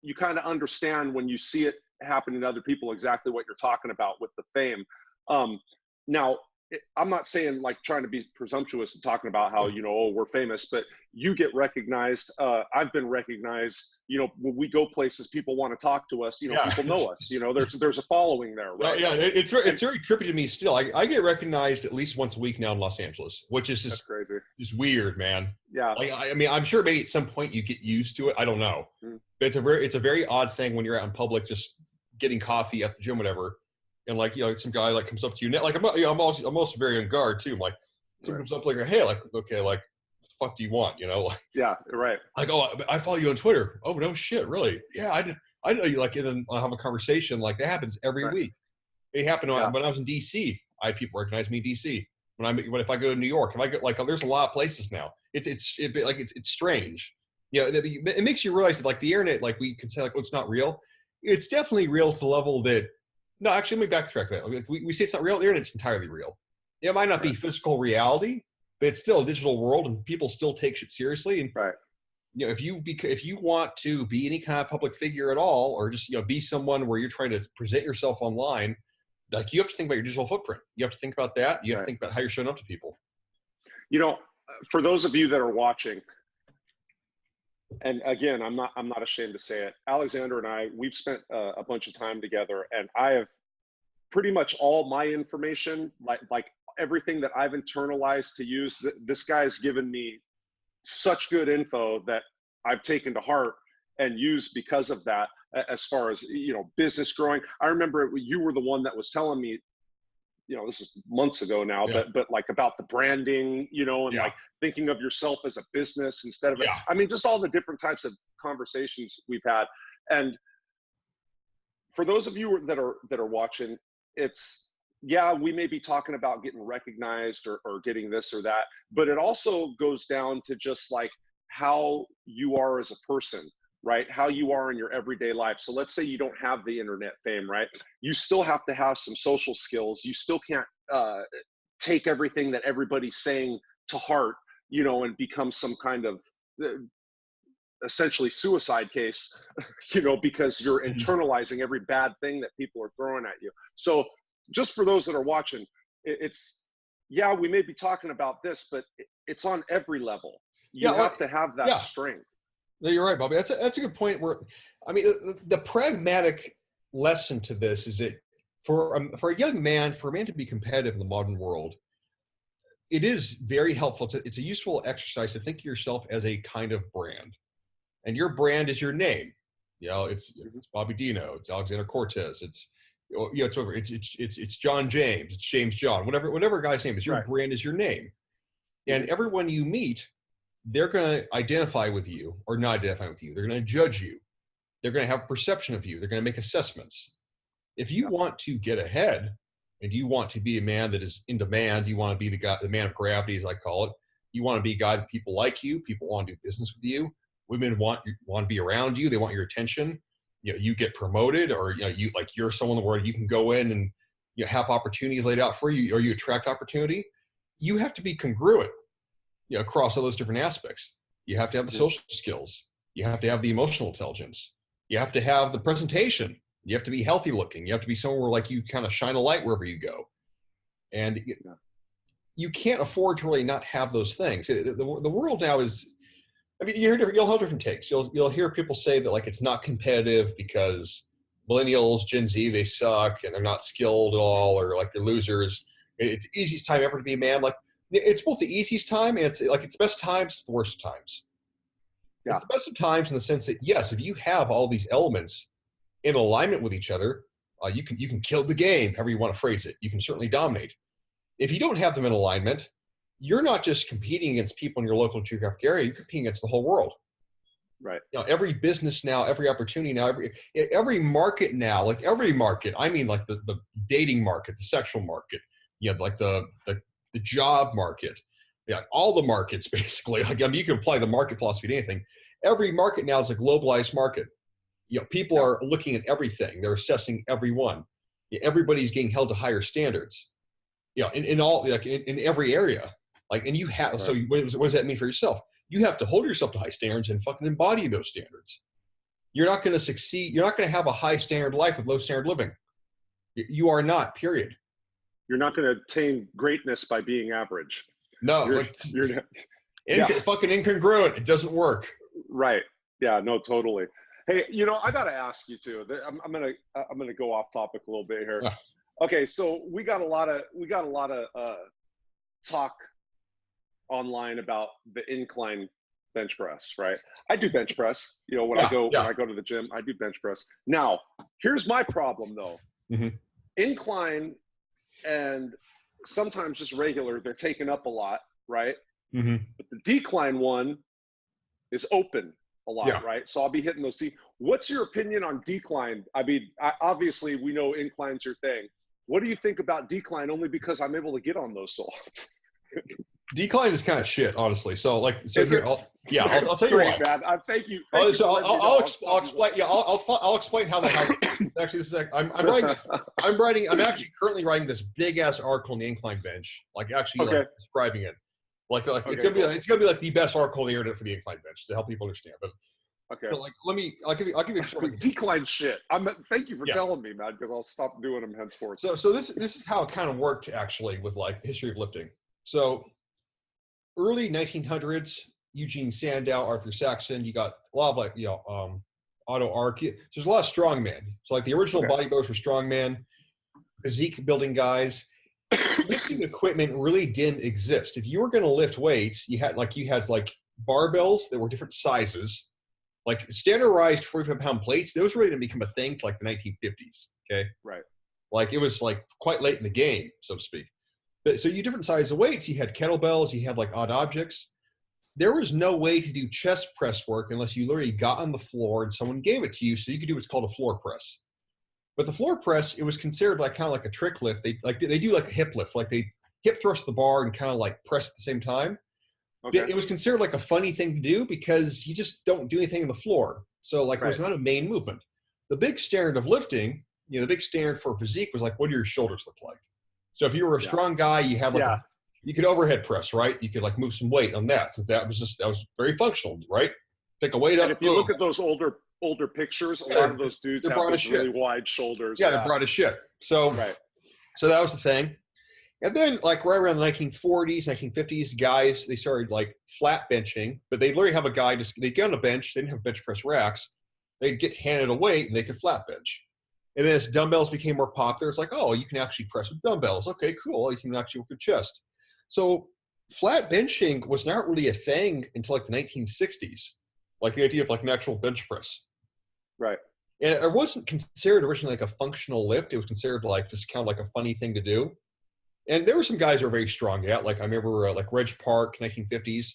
you kind of understand when you see it happen in other people exactly what you're talking about with the fame. Um, now, I'm not saying like trying to be presumptuous and talking about how, Yeah. you know, oh, we're famous, but you get recognized. I've been recognized. You know, when we go places, people want to talk to us. You know, Yeah. people know us. You know, there's a following there, Yeah, right? yeah, it's And very trippy to me still. I get recognized at least once a week now in Los Angeles, which is that's crazy. just weird, man. Yeah. Like, I mean, I'm sure maybe at some point you get used to it. I don't know, Mm. but it's a very odd thing when you're out in public, just getting coffee at the gym, whatever, and like, you know, some guy like comes up to you. Like, you know, I'm also very on guard too. I'm like, someone Right. comes up like, hey, like, okay, like, what the fuck do you want? You know, Yeah. Right. like, oh, I follow you on Twitter. Oh, no shit, really? Yeah, I know you. Like, and then I'll have a conversation. Like, that happens every Right. week. It happened Yeah. when I was in DC. I had people recognize me in DC. If I go to New York, if I get like, there's a lot of places now. It's strange. You know, it makes you realize that like the internet, like we can say like, oh, it's not real. It's definitely real to the level that. No, actually, let me backtrack that. Like, we say it's not real. The internet's entirely real. It might not be Right. physical reality, but it's still a digital world, and people still take shit seriously. And Right. you know, if you want to be any kind of public figure at all, or just, you know, be someone where you're trying to present yourself online, like, you have to think about your digital footprint. You have to think about that. You have to Right. think about how you're showing up to people. You know, for those of you that are watching, and again, I'm not ashamed to say it. Alexander and I, we've spent a bunch of time together, and I have pretty much all my information, like everything that I've internalized to use. This guy's given me such good info that I've taken to heart and used because of that. As far as, you know, business growing, I remember you were the one that was telling me, you know, this is months ago now, Yeah. but like about the branding, you know, and Yeah. like thinking of yourself as a business instead of Yeah. I mean, just all the different types of conversations we've had. And for those of you that are watching, it's, yeah, we may be talking about getting recognized or getting this or that, but it also goes down to just like how you are as a person, right? How you are in your everyday life. So let's say you don't have the internet fame, right? You still have to have some social skills. You still can't take everything that everybody's saying to heart, you know, and become some kind of essentially suicide case, because you're internalizing every bad thing that people are throwing at you. So just for those that are watching, yeah, we may be talking about this, but it's on every level. You have to have that strength. No, you're right, Bobby. That's a good point. The pragmatic lesson to this is that for a young man, for a man to be competitive in the modern world, it is very helpful. It's a useful exercise to think of yourself as a kind of brand, and your brand is your name. It's Bobby Dino, it's Alexander Cortez, it's John James, it's James John, whatever a guy's name is. Your brand is your name, and everyone you meet, they're going to identify with you or not identify with you. They're going to judge you. They're going to have a perception of you. They're going to make assessments. If you want to get ahead and you want to be a man that is in demand, you want to be the man of gravity, as I call it. You want to be a guy that people like you. People want to do business with you. Women want to be around you. They want your attention. You get promoted, or you're someone where you can go in and have opportunities laid out for you, or you attract opportunity. You have to be congruent across all those different aspects. You have to have the social skills. You have to have the emotional intelligence. You have to have the presentation. You have to be healthy looking. You have to be somewhere like you kind of shine a light wherever you go. And you can't afford to really not have those things. The world now is, you'll have different takes. You'll hear people say that it's not competitive because millennials, Gen Z, they suck and they're not skilled at all, or they're losers. It's the easiest time ever to be a man. It's both the easiest time and it's the best times, it's the worst of times. Yeah. It's the best of times in the sense that, yes, if you have all these elements in alignment with each other, you can kill the game, however you want to phrase it. You can certainly dominate. If you don't have them in alignment, you're not just competing against people in your local geographic area, you're competing against the whole world. Right. Every business now, every opportunity now, every market now, every market, I mean the dating market, the sexual market, the job market, all the markets basically. You can apply the market philosophy to anything. Every market now is a globalized market. People are looking at everything. They're assessing everyone. Everybody's getting held to higher standards. In all in every area. And you have. So what does that mean for yourself? You have to hold yourself to high standards and fucking embody those standards. You're not going to succeed. You're not going to have a high standard life with low standard living. You are not. Period. You're not going to attain greatness by being average. No, you're fucking incongruent. It doesn't work. Right. Yeah. No. Totally. Hey, I got to ask you too. I'm gonna go off topic a little bit here. Okay, so we got a lot of talk online about the incline bench press, right? I do bench press. When I go to the gym, I do bench press. Now, here's my problem though. Incline and sometimes just regular, they're taken up a lot, right? But the decline one is open a lot, right? So I'll be hitting those. What's your opinion on decline? Obviously we know incline's your thing. What do you think about decline? Only because I'm able to get on those so often. Decline is kind of shit, honestly. So here, I'll tell you why. Man. Thank you. I'll explain. Yeah, I'll explain how that happens. Actually, this is I'm actually currently writing this big ass article on the incline bench, describing it. It's gonna be the best article on the internet for the incline bench to help people understand. But okay, I'll give you sort of decline shit. Thank you for telling me, man, because I'll stop doing them henceforth. So this is how it kind of worked actually with the history of lifting. So early 1900s, Eugene Sandow, Arthur Saxon, you got a lot of Otto Ark. So there's a lot of strongmen. So the original bodybuilders were strongmen, physique building guys. Lifting equipment really didn't exist. If you were going to lift weights, you had barbells that were different sizes, standardized 45-pound plates. Those really didn't become a thing till the 1950s. Okay, right. It was quite late in the game, so to speak. But so you different sizes of weights. You had kettlebells. You had odd objects. There was no way to do chest press work unless you literally got on the floor and someone gave it to you, so you could do what's called a floor press. But the floor press, it was considered kind of like a trick lift. They do a hip lift, they hip thrust the bar and kind of press at the same time. Okay. It was considered a funny thing to do because you just don't do anything on the floor. So it was not a main movement. The big standard of lifting, the big standard for physique was what do your shoulders look like? So if you were a strong guy, you had you could overhead press, right? You could move some weight on that, since that was very functional, right? pick a weight up. And if you look at those older pictures, a lot of those dudes have those really wide shoulders. Yeah, they're broad as shit. So, so that was the thing. And then, like, right around the 1940s, 1950s, guys, they started, like, flat benching. But they'd literally have a guy, they'd get on a bench. They didn't have bench press racks. They'd get handed a weight, and they could flat bench. And then as dumbbells became more popular, it's like, oh, you can actually press with dumbbells. Okay, cool. You can actually work your chest. So flat benching was not really a thing until, like, the 1960s. Like, the idea of, like, an actual bench press. Right. And it wasn't considered originally like a functional lift. It was considered like just kind of like a funny thing to do. And there were some guys who were very strong at. Like I remember like Reg Park, 1950s,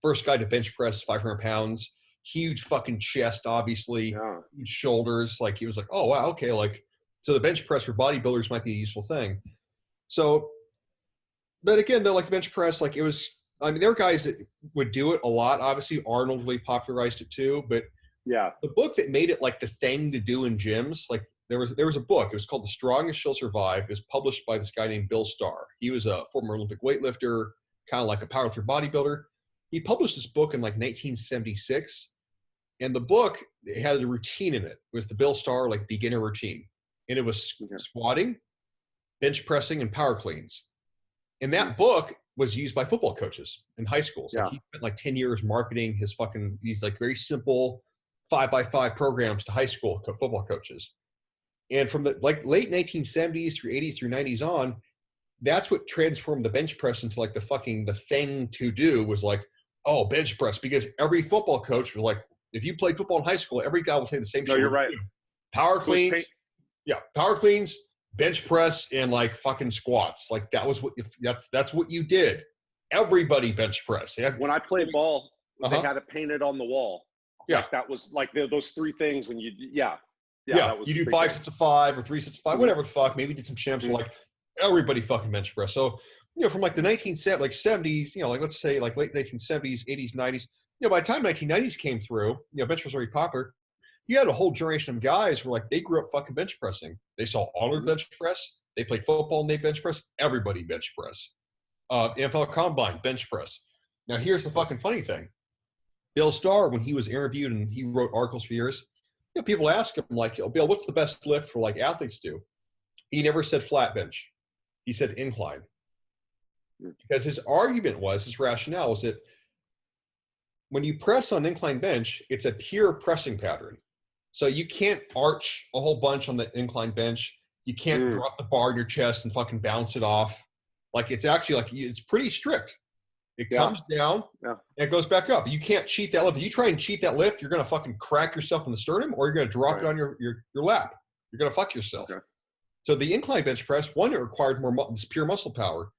first guy to bench press 500 pounds, huge fucking chest, obviously, huge shoulders. Like he was like, oh wow, okay, like so the bench press for bodybuilders might be a useful thing. So, but again, though, like the bench press, like it was. I mean, there were guys that would do it a lot. Obviously, Arnold really popularized it too, but. Yeah. The book that made it like the thing to do in gyms, like there was a book. It was called The Strongest Shall Survive. It was published by this guy named Bill Starr. He was a former Olympic weightlifter, kind of like a powerlifter bodybuilder. He published this book in like 1976. And the book, it had a routine in it. It was the Bill Starr like beginner routine. And it was squatting, bench pressing, and power cleans. And that book was used by football coaches in high schools. Like he spent like 10 years marketing these like very simple 5x5 programs to high school football coaches. And from the like late 1970s through 80s through 90s on, that's what transformed the bench press into like the thing to do was like, oh, bench press. Because every football coach was like, if you played football in high school, every guy will say the same shit. No, you're right. Power cleans. Yeah. Power cleans, bench press, and like fucking squats. Like that was that's what you did. Everybody bench press. When I played ball, they had it painted on the wall. Yeah, like that was like those three things, and that was you do 5 sets of 5 or 3 sets of 5, whatever the fuck. Maybe did some champs, but like everybody fucking bench press. So from like the 1970s, like let's say like late 1970s, 80s, 90s. By the time 1990s came through, bench press was very popular. You had a whole generation of guys who were like they grew up fucking bench pressing. They saw Arnold bench press. They played football and they bench press. Everybody bench press. NFL Combine bench press. Now here's the fucking funny thing. Bill Starr, when he was interviewed and he wrote articles for years, people ask him like, Bill, what's the best lift for like athletes to do? He never said flat bench. He said incline. Because his argument was, his rationale was that when you press on incline bench, it's a pure pressing pattern. So you can't arch a whole bunch on the incline bench. You can't drop the bar in your chest and fucking bounce it off. Like it's actually like, it's pretty strict. It comes down and it goes back up. You can't cheat that lift. If you try and cheat that lift, you're going to fucking crack yourself in the sternum or you're going to drop it on your lap. You're going to fuck yourself. Okay. So the incline bench press, one, it required more pure muscle power.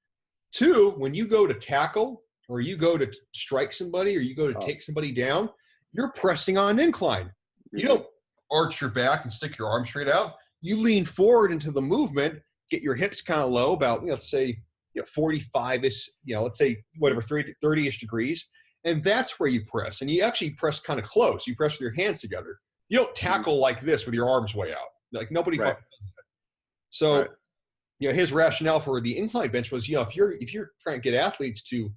Two, when you go to tackle or you go to strike somebody or you go to take somebody down, you're pressing on an incline. You don't arch your back and stick your arm straight out. You lean forward into the movement, get your hips kind of low, about, let's say, 45-ish, let's say whatever, 30-ish degrees. And that's where you press. And you actually press kind of close. You press with your hands together. You don't tackle like this with your arms way out. Like nobody fucking does that. So, his rationale for the incline bench was, if you're trying to get athletes to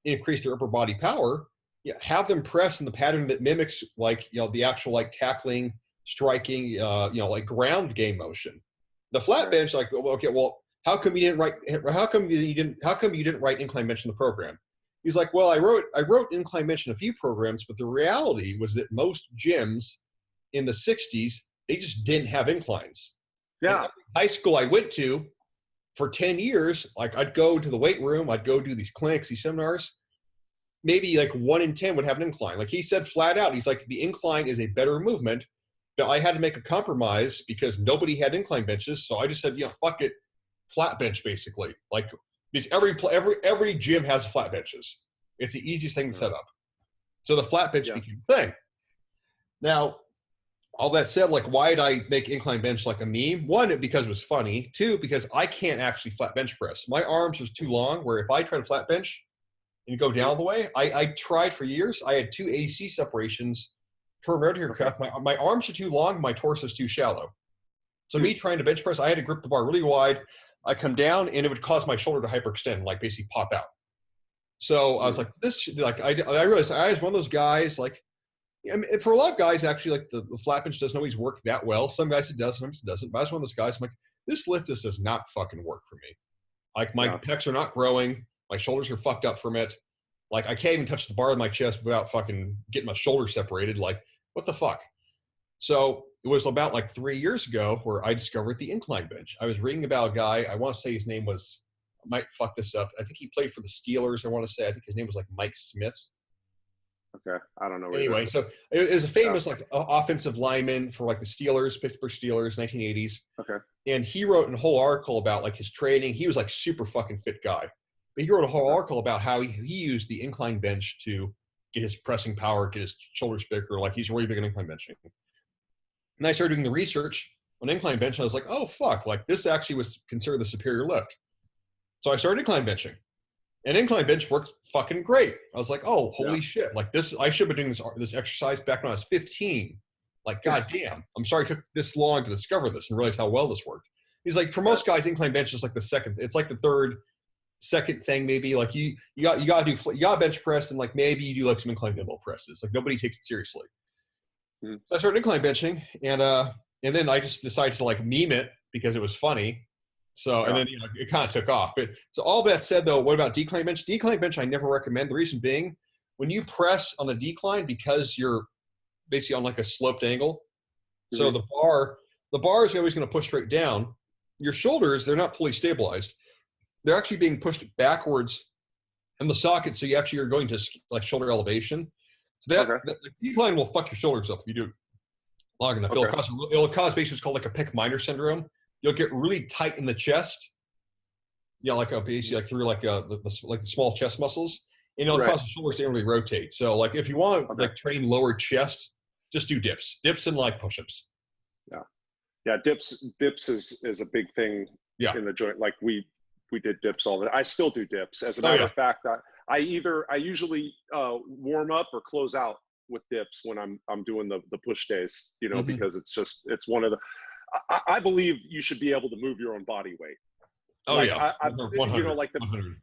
increase their upper body power, have them press in the pattern that mimics like, the actual like tackling, striking, like ground game motion. The flat bench, like, how come you didn't write incline bench in the program? He's like, well, I wrote incline bench in a few programs, but the reality was that most gyms in the 60s, they just didn't have inclines. Yeah. And high school I went to for 10 years, like I'd go to the weight room, I'd go do these clinics, these seminars. Maybe like 1 in 10 would have an incline. Like he said flat out, he's like, the incline is a better movement, but I had to make a compromise because nobody had incline benches. So I just said, fuck it. Flat bench basically, like because every gym has flat benches. It's the easiest thing to set up. So the flat bench became a thing. Now, all that said, like why did I make incline bench like a meme? One, because it was funny. Two, because I can't actually flat bench press. My arms are too long. Where if I try to flat bench and go down the way, I tried for years. I had 2 AC separations per rotator cuff. My arms are too long. My torso is too shallow. So me trying to bench press, I had to grip the bar really wide. I come down and it would cause my shoulder to hyperextend, like basically pop out. So I was like, I realized I was one of those guys, like I mean, for a lot of guys, actually, like the flat bench doesn't always work that well. Some guys it does, sometimes it doesn't. But I was one of those guys. I'm like, this lift just does not fucking work for me. Like my pecs are not growing. My shoulders are fucked up from it. Like I can't even touch the bar of my chest without fucking getting my shoulders separated. Like what the fuck? So it was about like 3 years ago where I discovered the incline bench. I was reading about a guy. I want to say his name was, I might fuck this up. I think he played for the Steelers. I want to say, I think his name was like Mike Smith. Okay, I don't know. Anyway, so it was a famous like offensive lineman for like the Steelers, Pittsburgh Steelers, 1980s. Okay. And he wrote a whole article about like his training. He was like super fucking fit guy. But he wrote a whole article about how he used the incline bench to get his pressing power, get his shoulders bigger. Like he's really big on incline benching. And I started doing the research on incline bench, and I was like, oh, fuck, like this actually was considered the superior lift. So I started incline benching. And incline bench works fucking great. I was like, oh, holy shit. Like this, I should have been doing this exercise back when I was 15. Like, goddamn, I'm sorry it took this long to discover this and realize how well this worked. He's like, for most guys, incline bench is like the second, it's like the second thing maybe. Like you got to bench press, and like maybe you do like some incline dumbbell presses. Like nobody takes it seriously. So I started incline benching, and then I just decided to like meme it because it was funny. So, and then it kind of took off. But so all that said, though, what about decline bench? Decline bench, I never recommend. The reason being, when you press on a decline, because you're basically on like a sloped angle, so the bar is always going to push straight down. Your shoulders, they're not fully stabilized. They're actually being pushed backwards in the socket, so you actually are going to like shoulder elevation. So that decline will fuck your shoulders up if you do it long enough. It'll cause basically what's called like a Pick minor syndrome. You'll get really tight in the chest, like basically like through like the small chest muscles, and it'll cause the shoulders to really rotate. So like if you want to like train lower chest, just do dips and like push-ups. Yeah, dips is a big thing in the joint. Like we did dips all the time. I still do dips. As a matter of fact, I usually warm up or close out with dips when I'm doing the push days, because it's one of the, I believe you should be able to move your own body weight. Oh, like, yeah. 100, like the, 100.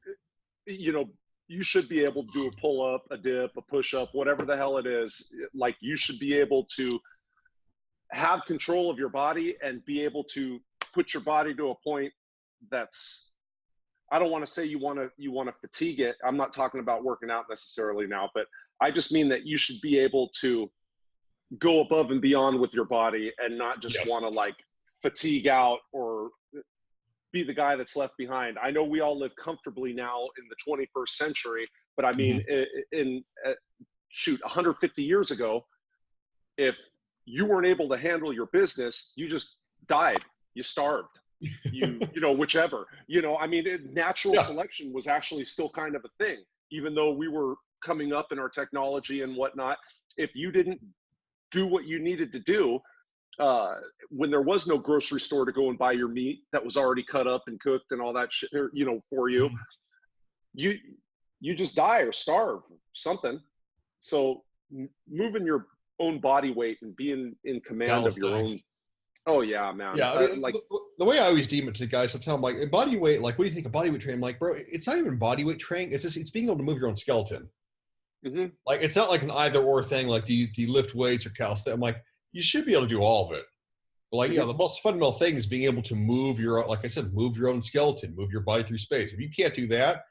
You should be able to do a pull up, a dip, a push up, whatever the hell it is. Like you should be able to have control of your body and be able to put your body to a point that's, I don't want to say you want to fatigue it. I'm not talking about working out necessarily now, but I just mean that you should be able to go above and beyond with your body and not just want to like fatigue out or be the guy that's left behind. I know we all live comfortably now in the 21st century, but I mean, in 150 years ago, if you weren't able to handle your business, you just died, you starved, whichever, I mean, natural selection was actually still kind of a thing, even though we were coming up in our technology and whatnot. If you didn't do what you needed to do, when there was no grocery store to go and buy your meat that was already cut up and cooked and all that shit, for you, you just die or starve, something. So moving your own body weight and being in command of your own. Oh yeah, man. Yeah, I mean, like the way I always deem it to guys, I tell them like body weight. Like, what do you think of body weight training? I'm like, bro, it's not even body weight training. It's being able to move your own skeleton. Like, it's not like an either or thing. Like, do you lift weights or calisthenics? I'm like, you should be able to do all of it. But like, the most fundamental thing is being able to move like I said, move your own skeleton, move your body through space. If you can't do that,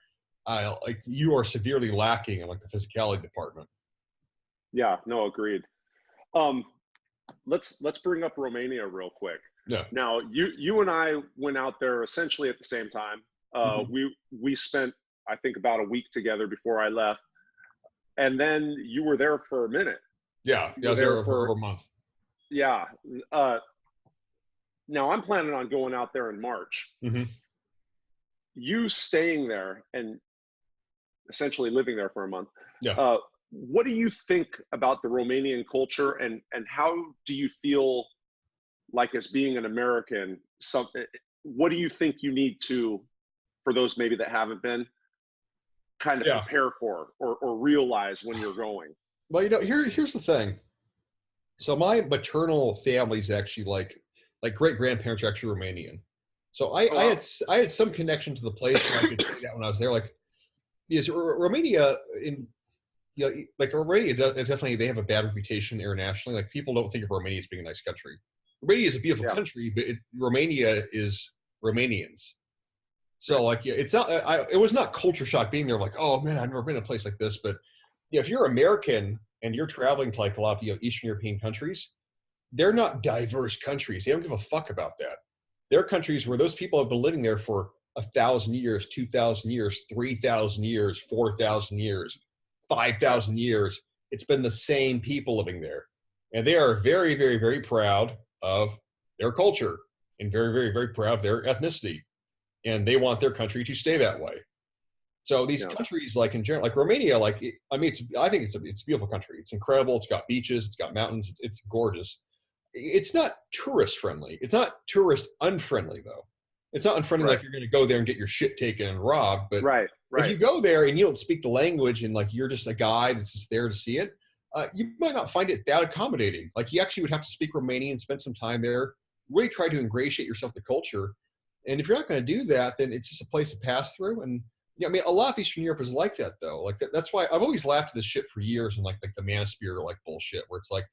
like you are severely lacking in like the physicality department. Yeah, no, agreed. Let's bring up Romania real quick. Yeah. Now, you and I went out there essentially at the same time. We spent, I think, about a week together before I left. And then you were there for a minute. Yeah, I was there for over a month. Yeah. Now I'm planning on going out there in March. You staying there and essentially living there for a month. Yeah. What do you think about the Romanian culture, and how do you feel like, as being an American, what do you think you need to, for those maybe that haven't been, kind of prepare for or realize when you're going? Well, here's the thing. So my maternal family's actually like great grandparents are actually Romanian. So I had some connection to the place where I could say that when I was there. Like, because Romania yeah, like Romania does definitely, they have a bad reputation internationally. Like people don't think of Romania as being a nice country. Romania is a beautiful Yeah. country, but Romania is Romanians. So Right. like, yeah, it's not. It was not culture shock being there. Like, oh man, I've never been in a place like this. But yeah, if you're American and you're traveling to like a lot of Eastern European countries, they're not diverse countries. They don't give a fuck about that. They're countries where those people have been living there for 1,000 years, 2,000 years, 3,000 years, 4,000 years, Right. 5,000 years. It's been the same people living there. And they are very, very, very proud of their culture and very, very, very proud of their ethnicity. And they want their country to stay that way. So these Yeah. countries, like in general, like Romania, like I mean, I think it's a beautiful country. It's incredible. It's got beaches. It's got mountains. It's gorgeous. It's not tourist friendly. It's not tourist unfriendly though. It's not unfriendly Right. like you're going to go there and get your shit taken and robbed. But Right. if Right. you go there and you don't speak the language and like you're just a guy that's just there to see it, you might not find it that accommodating. Like you actually would have to speak Romanian, spend some time there, really try to ingratiate yourself to the culture. And if you're not going to do that, then it's just a place to pass through. And yeah, I mean, a lot of Eastern Europe is like that though. Like that's why I've always laughed at this shit for years and like the manosphere like bullshit, where it's like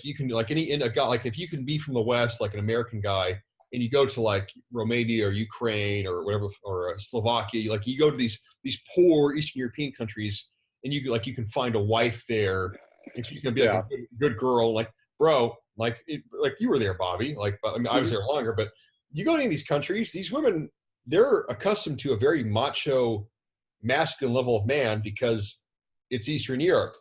you can like any in a guy like if you can be from the West, like an American guy, and you go to like Romania or Ukraine or whatever or Slovakia, like you go to these poor Eastern European countries, and you can find a wife there, and she's gonna be like Yeah. a good girl, like bro, like like you were there, Bobby, like I mean I was Mhm. there longer, but you go to any of these countries, these women they're accustomed to a very macho, masculine level of man because it's Eastern Europe.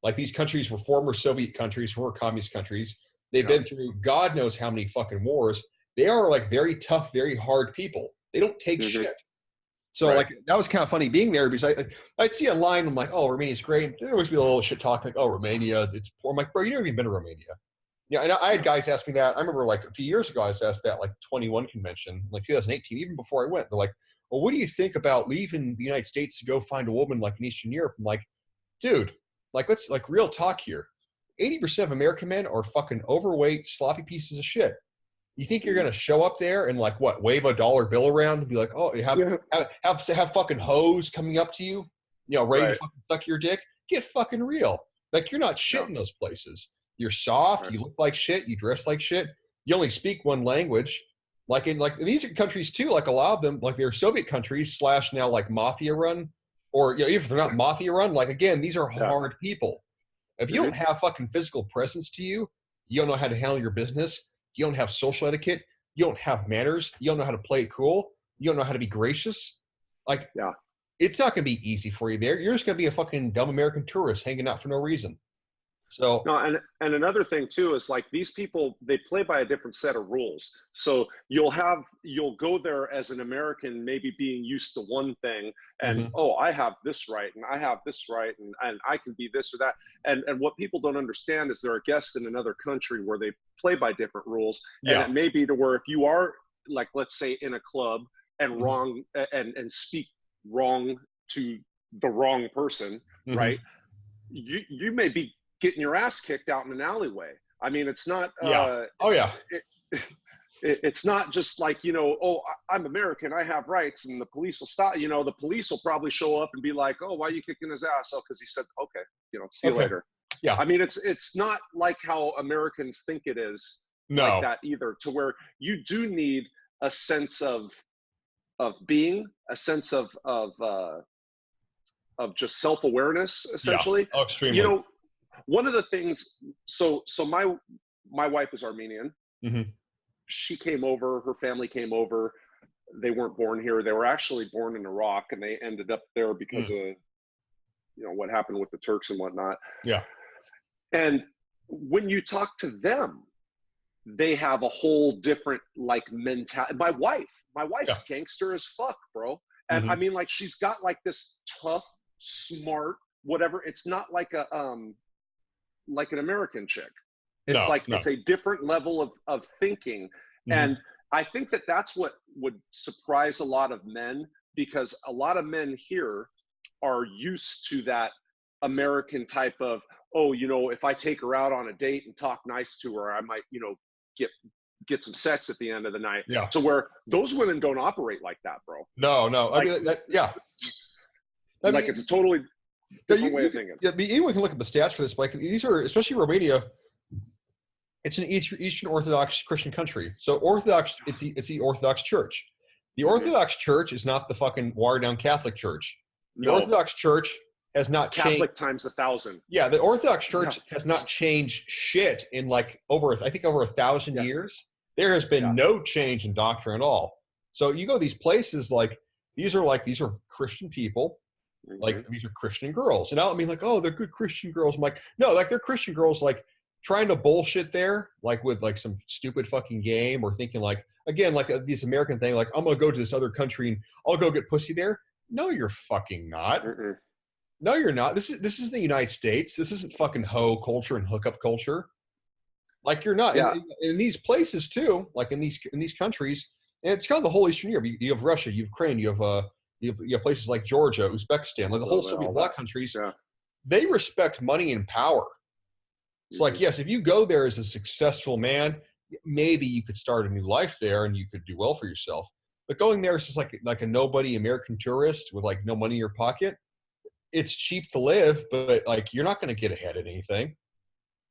Like these countries were former Soviet countries, former communist countries. They've Yeah. been through God knows how many fucking wars. They are like very tough, very hard people. They don't take Mhm. shit. So Right. like that was kind of funny being there because I'd see online. I'm like, oh, Romania's great. There always be a little shit talk like, oh, Romania, it's poor. I'm like, bro, you never even been to Romania. Yeah, and I had guys ask me that. I remember like a few years ago, I was asked that like the 21 convention, like 2018, even before I went. They're like, well, what do you think about leaving the United States to go find a woman like in Eastern Europe? I'm like, dude, like let's like real talk here. 80% of American men are fucking overweight, sloppy pieces of shit. You think you're gonna show up there and like what, wave a dollar bill around and be like, oh, you Yeah. have fucking hoes coming up to you, ready to Right. fucking suck your dick? Get fucking real. Like you're not shit No. in those places. You're soft. Right. You look like shit. You dress like shit. You only speak one language. Like in these countries too. Like a lot of them, like they're Soviet countries slash now like mafia run, or even if they're not mafia run, like again, these are Yeah. hard people. If you don't Mhm. have fucking physical presence to you, you don't know how to handle your business. You don't have social etiquette. You don't have manners. You don't know how to play it cool. You don't know how to be gracious. Like Yeah. it's not going to be easy for you there. You're just going to be a fucking dumb American tourist hanging out for no reason. So No, and another thing too is like these people they play by a different set of rules. So you'll go there as an American, maybe being used to one thing, and mhm. oh, I have this right, and I have this right, and I can be this or that. And what people don't understand is they're a guest in another country where they play by different rules, and Yeah. it may be to where if you are like let's say in a club and Mhm. wrong and speak wrong to the wrong person, right? Mhm. You may be getting your ass kicked out in an alleyway. I mean, it's not Yeah. Oh yeah. it, it's not just like oh, I'm American, I have rights, and the police will stop. The police will probably show up and be like, oh, why are you kicking his ass? Oh, because he said okay, see you Okay. later. Yeah. I mean, it's not like how Americans think it is like No. that either. To where you do need a sense of being, a sense of just self-awareness Yeah. essentially. Oh, you extremely. know one of the things, so my wife is Armenian. Mhm. She came over, her family came over. They weren't born here, they were actually born in Iraq, and they ended up there because Mm. of what happened with the Turks and whatnot. Yeah. And when you talk to them, they have a whole different like mentality. My wife's Yeah. gangster as fuck, bro. And I Mhm. mean, like, she's got like this tough, smart, whatever. It's not like an American chick. It's No. like No. it's a different level of thinking. Mhm. And I think that that's what would surprise a lot of men, because a lot of men here are used to that American type of, oh, if I take her out on a date and talk nice to her, I might, get get some sex at the end of the night. Yeah. To where those women don't operate like that, bro. No. No. I Like mean that. Yeah. I like mean, it's totally Different way of thinking. Yeah, anyone can look at the stats for this. Like these are, especially Romania. It's an Eastern Orthodox Christian country. So Orthodox, it's the Orthodox Church. The Orthodox Church is not the fucking watered down Catholic Church. The Orthodox Church has not changed. Catholic times 1,000. Yeah, the Orthodox Church has not changed shit in like over 1,000 years. There has been no change in doctrine at all. So you go to these places these are Christian people, like these are Christian girls, and I don't mean like, oh, they're good Christian girls. I'm like, no, like they're Christian girls like trying to bullshit there, like with like some stupid fucking game or thinking like, again, like this American thing, like I'm gonna go to this other country and I'll go get pussy there. No, you're fucking not. No, you're not. This is the United States. This isn't fucking hoe culture and hookup culture. Like you're not in these places too. Like in these countries, and it's kind of the whole Eastern Europe. You have Russia, Ukraine, you have places like Georgia, Uzbekistan, like the whole Soviet bloc countries. Yeah. They respect money and power. So like, yes, if you go there as a successful man, maybe you could start a new life there and you could do well for yourself. But going there is just like a nobody American tourist with like no money in your pocket. It's cheap to live, but like you're not going to get ahead at anything.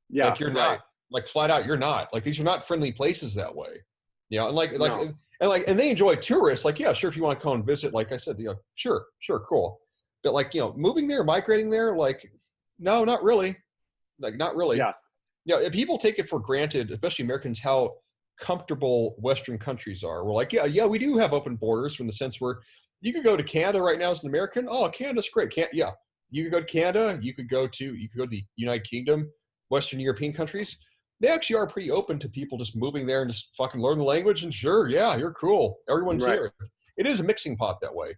Yeah, like you're not. Like flat out, you're not. Like these are not friendly places that way. You know, and they enjoy tourists. Like, yeah, sure, if you want to come and visit, like I said, sure, cool. But like, moving there, migrating there, like, no, not really. Like, not really. Yeah. People take it for granted, especially Americans, how comfortable Western countries are. We're like, yeah, we do have open borders in the sense where you could go to Canada right now as an American. Oh, Canada's great. You could go to Canada. You could go to the United Kingdom, Western European countries. They actually are pretty open to people just moving there and just fucking learn the language. And sure, yeah, you're cool. Everyone's here. It is a mixing pot that way.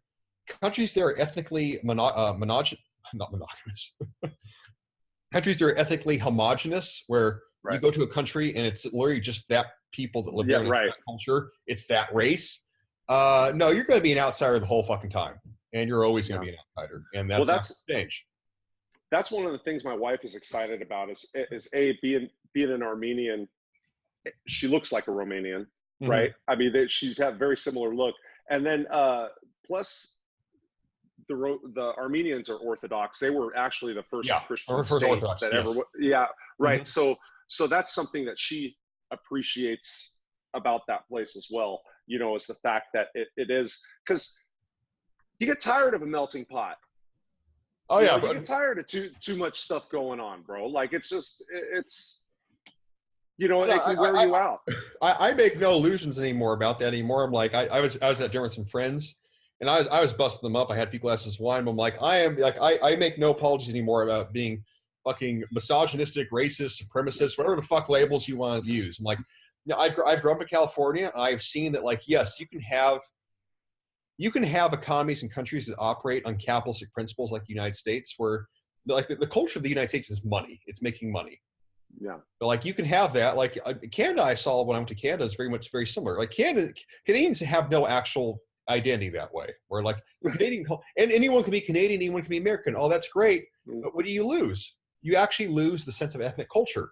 Countries that are ethnically not monogamous. Countries that are ethnically homogenous, where you go to a country and it's literally just that people that live there in that culture. It's that race. No, you're going to be an outsider the whole fucking time, and you're always going to be an outsider, and that's not change. That's one of the things my wife is excited about is being an Armenian. She looks like a Romanian, right? I mean, she's had a very similar look, and then plus the Armenians are Orthodox. They were actually the first Christian state Orthodox, that ever. Yeah, right. So that's something that she appreciates about that place as well. Is the fact that it is, because you get tired of a melting pot. Oh yeah, you get tired of too much stuff going on, bro. Like it can wear you out. I make no illusions anymore about that anymore. I'm like, I was at dinner with some friends, and I was busting them up. I had a few glasses of wine, but I'm like, I make no apologies anymore about being fucking misogynistic, racist, supremacist, whatever the fuck labels you want to use. I'm like, I've grown up in California, and I've seen that, like, yes, you can have economies and countries that operate on capitalistic principles like the United States, where like the culture of the United States is money. It's making money. Yeah. But like you can have that. Like Canada, I saw when I went to Canada, is very similar. Like Canadians have no actual identity that way. Where like Canadian, and anyone can be Canadian, anyone can be American. Oh, that's great. But what do you lose? You actually lose the sense of ethnic culture.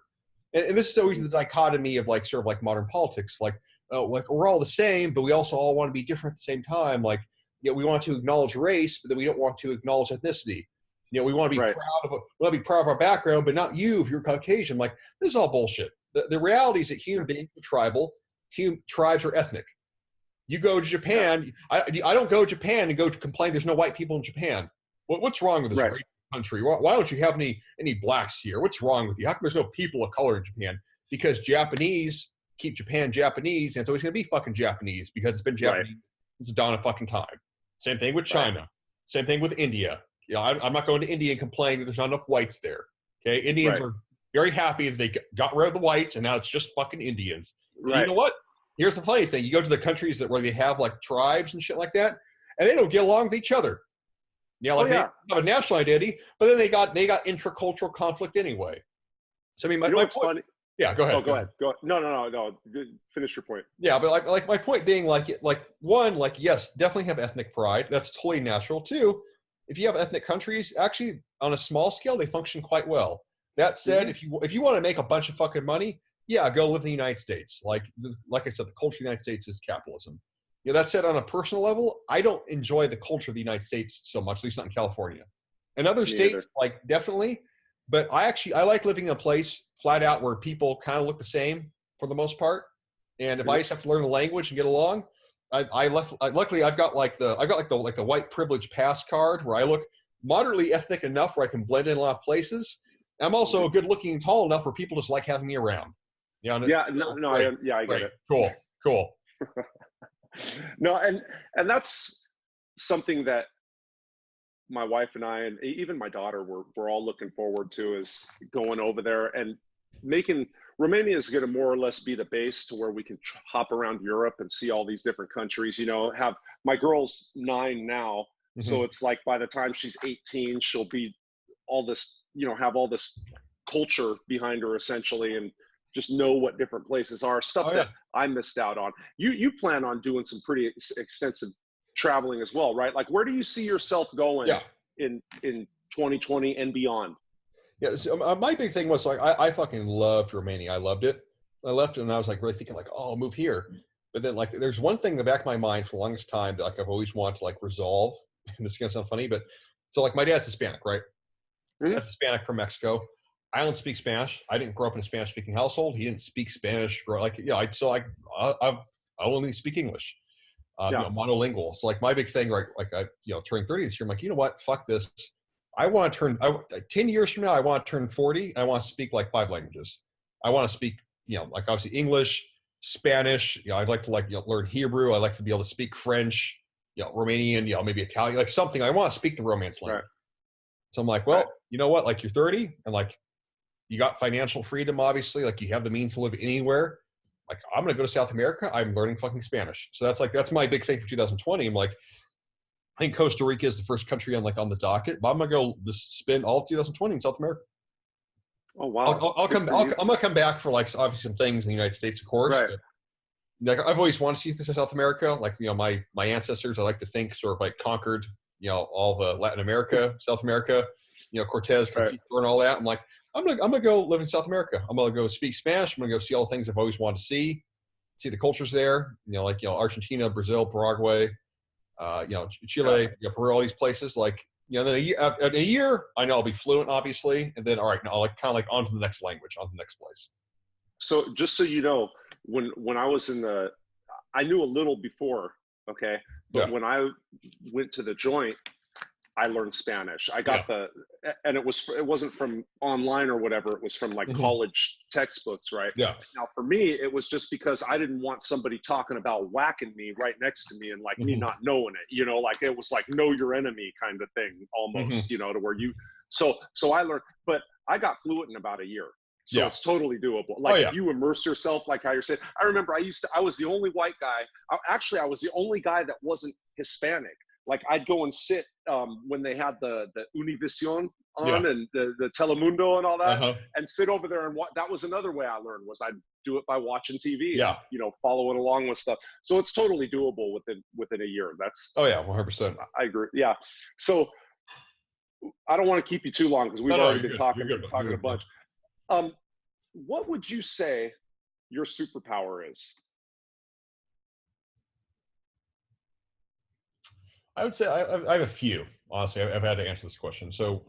And this is always the dichotomy of like sort of like modern politics. Like we're all the same, but we also all want to be different at the same time. Like, we want to acknowledge race, but then we don't want to acknowledge ethnicity. We want to be proud of our background, but not you if you're Caucasian. Like, this is all bullshit. The reality is that human beings are tribal. Tribes are ethnic. You go to Japan. I don't go to Japan and go to complain there's no white people in Japan. What's wrong with this country? Why don't you have any blacks here? What's wrong with you? How come there's no people of color in Japan? Because Japanese keep Japan Japanese, and it's always going to be fucking Japanese because it's been Japanese since the dawn of fucking time. Same thing with China. Same thing with India. I'm not going to India and complaining that there's not enough whites there. Okay, Indians are very happy that they got rid of the whites, and now it's just fucking Indians. You know what? Here's the funny thing: you go to the countries where they have like tribes and shit like that, and they don't get along with each other. They have a national identity, but then they got intercultural conflict anyway. So I mean, my point. Funny? Yeah, go ahead. Oh, go ahead. Go. No. Finish your point. Yeah, but like my point being one, yes, definitely have ethnic pride. That's totally natural. Two, if you have ethnic countries, actually on a small scale, they function quite well. That said, if you want to make a bunch of fucking money, go live in the United States. Like I said, the culture of the United States is capitalism. That said, on a personal level, I don't enjoy the culture of the United States so much, at least not in California. In other Me states, either. like definitely, but I like living in a place flat out where people kind of look the same for the most part. And if I just have to learn the language and get along, luckily I've got like the white privilege pass card where I look moderately ethnic enough where I can blend in a lot of places. I'm also good looking and tall enough where people just like having me around. Yeah. Yeah. No. I get it. Cool. No, and that's something that my wife and I, and even my daughter, we're all looking forward to, is going over there and making Romania is going to more or less be the base to where we can hop around Europe and see all these different countries. You know, have my girl's 9 now, so it's like by the time she's 18, she'll be all this, you know, have all this culture behind her essentially, and just know what different places are, stuff that I missed out on. You plan on doing some pretty extensive traveling as well, right? Like, where do you see yourself going in 2020 and beyond? Yeah, so my big thing was like I fucking loved Romania. I loved it. I left it and I was like really thinking like, oh, I'll move here. But then like there's one thing in the back of my mind for the longest time that like I've always wanted to like resolve. And this is gonna sound funny, but so like my dad's Hispanic, right? That's Hispanic from Mexico. I don't speak Spanish. I didn't grow up in a Spanish speaking household. He didn't speak Spanish. I only speak English. You know, monolingual. So like my big thing, right? Like I, you know, turning 30 this year, I'm like, you know what? Fuck this. I want to turn 10 years from now. I want to turn 40 and I want to speak like 5 languages. I want to speak, you know, like obviously English, Spanish. You know, I'd like to like, you know, learn Hebrew. I'd like to be able to speak French, you know, Romanian, you know, maybe Italian, like something. I want to speak the Romance language. So I'm like, well, you know what? Like you're 30 and like you got financial freedom, obviously. Like you have the means to live anywhere. Like I'm going to go to South America. I'm learning fucking Spanish. So that's my big thing for 2020. I'm like, I think Costa Rica is the first country on the docket, but I'm going to go just spend all 2020 in South America. Oh, wow. I'm going to come back for like obviously some things in the United States, of course. Right. But, like I've always wanted to see this in South America. Like, you know, my ancestors, I like to think sort of like conquered, you know, all the Latin America, South America, you know, Cortez, Conquistador and all that. I'm like, I'm gonna go live in South America. I'm gonna go speak Spanish. I'm gonna go see all the things I've always wanted to see the cultures there. You know, like, you know, Argentina, Brazil, Paraguay, you know, Chile, you know, Peru, all these places. Like, you know, then in a year, I know I'll be fluent, obviously, and then all right, now I'll like kind of like on to the next language, on to the next place. So just so you know, when I was I knew a little before, okay, but when I went to the joint, I learned Spanish. I got and it wasn't from online or whatever. It was from like college textbooks, right? Yeah. Now for me, it was just because I didn't want somebody talking about whacking me right next to me and like me not knowing it, you know, like it was like know your enemy kind of thing almost, you know, to where so I learned, but I got fluent in about a year. So it's totally doable. Like if you immerse yourself, like how you're saying, I remember I was the only white guy. I was the only guy that wasn't Hispanic. Like I'd go and sit when they had the Univision on and the Telemundo and all that, and sit over there and watch. That was another way I learned, was I'd do it by watching TV, and, you know, following along with stuff. So it's totally doable within a year. That's 100%. I agree. Yeah. So I don't want to keep you too long because we've already been talking a bunch. What would you say your superpower is? I would say I have a few. Honestly, I've had to answer this question. So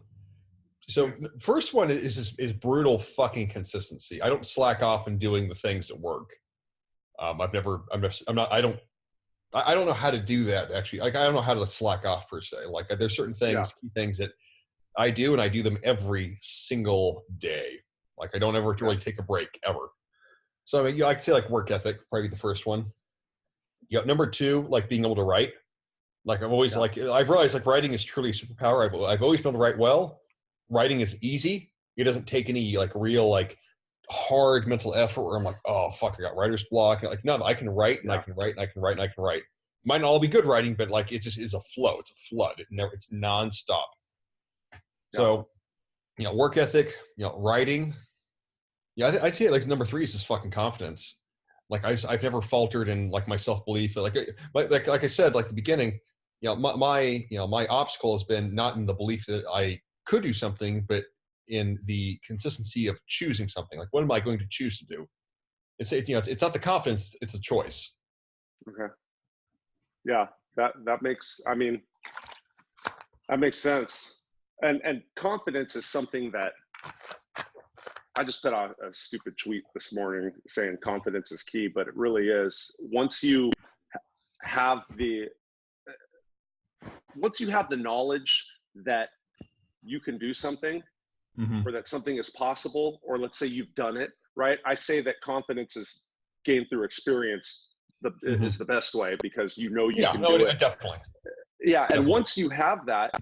first one is brutal fucking consistency. I don't slack off in doing the things that work. I don't know how to do that actually. Like I don't know how to slack off per se. Like there's certain things, key things that I do, and I do them every single day. Like I don't ever really take a break ever. So I mean, you know, I could say like work ethic, probably the first one. You got number 2, like being able to write. Like I've always like I've realized like writing is truly a superpower. I've always been able to write well. Writing is easy. It doesn't take any like real like hard mental effort where I'm like, oh fuck, I got writer's block. Like no, I can write and I can write and I can write and I can write. Might not all be good writing, but like it just is a flow. It's a flood. It's nonstop. So, you know, work ethic, you know, writing. Yeah, I'd say like number 3 is just fucking confidence. Like I've never faltered in like my self-belief. Like I said, like the beginning, you know, my obstacle has been not in the belief that I could do something, but in the consistency of choosing something. Like, what am I going to choose to do? It's not the confidence; it's a choice. Okay. Yeah, that makes sense. And confidence is something that I just put out a stupid tweet this morning saying confidence is key, but it really is. Once you have the knowledge that you can do something, or that something is possible, or let's say you've done it, right? I say that confidence is gained through experience is the best way, because you know you can do it. Definitely. Yeah, and once you have that,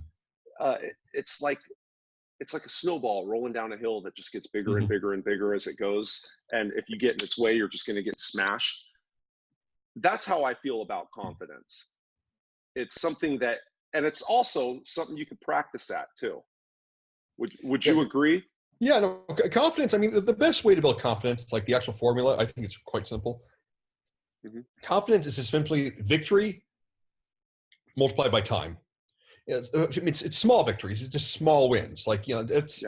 it's like a snowball rolling down a hill that just gets bigger and bigger and bigger as it goes. And if you get in its way, you're just going to get smashed. That's how I feel about confidence. It's something that, and it's also something you can practice at too. Would you agree? Yeah, no, confidence. I mean, the best way to build confidence, like the actual formula, I think it's quite simple. Confidence is just simply victory multiplied by time. It's small victories. It's just small wins. Like, that's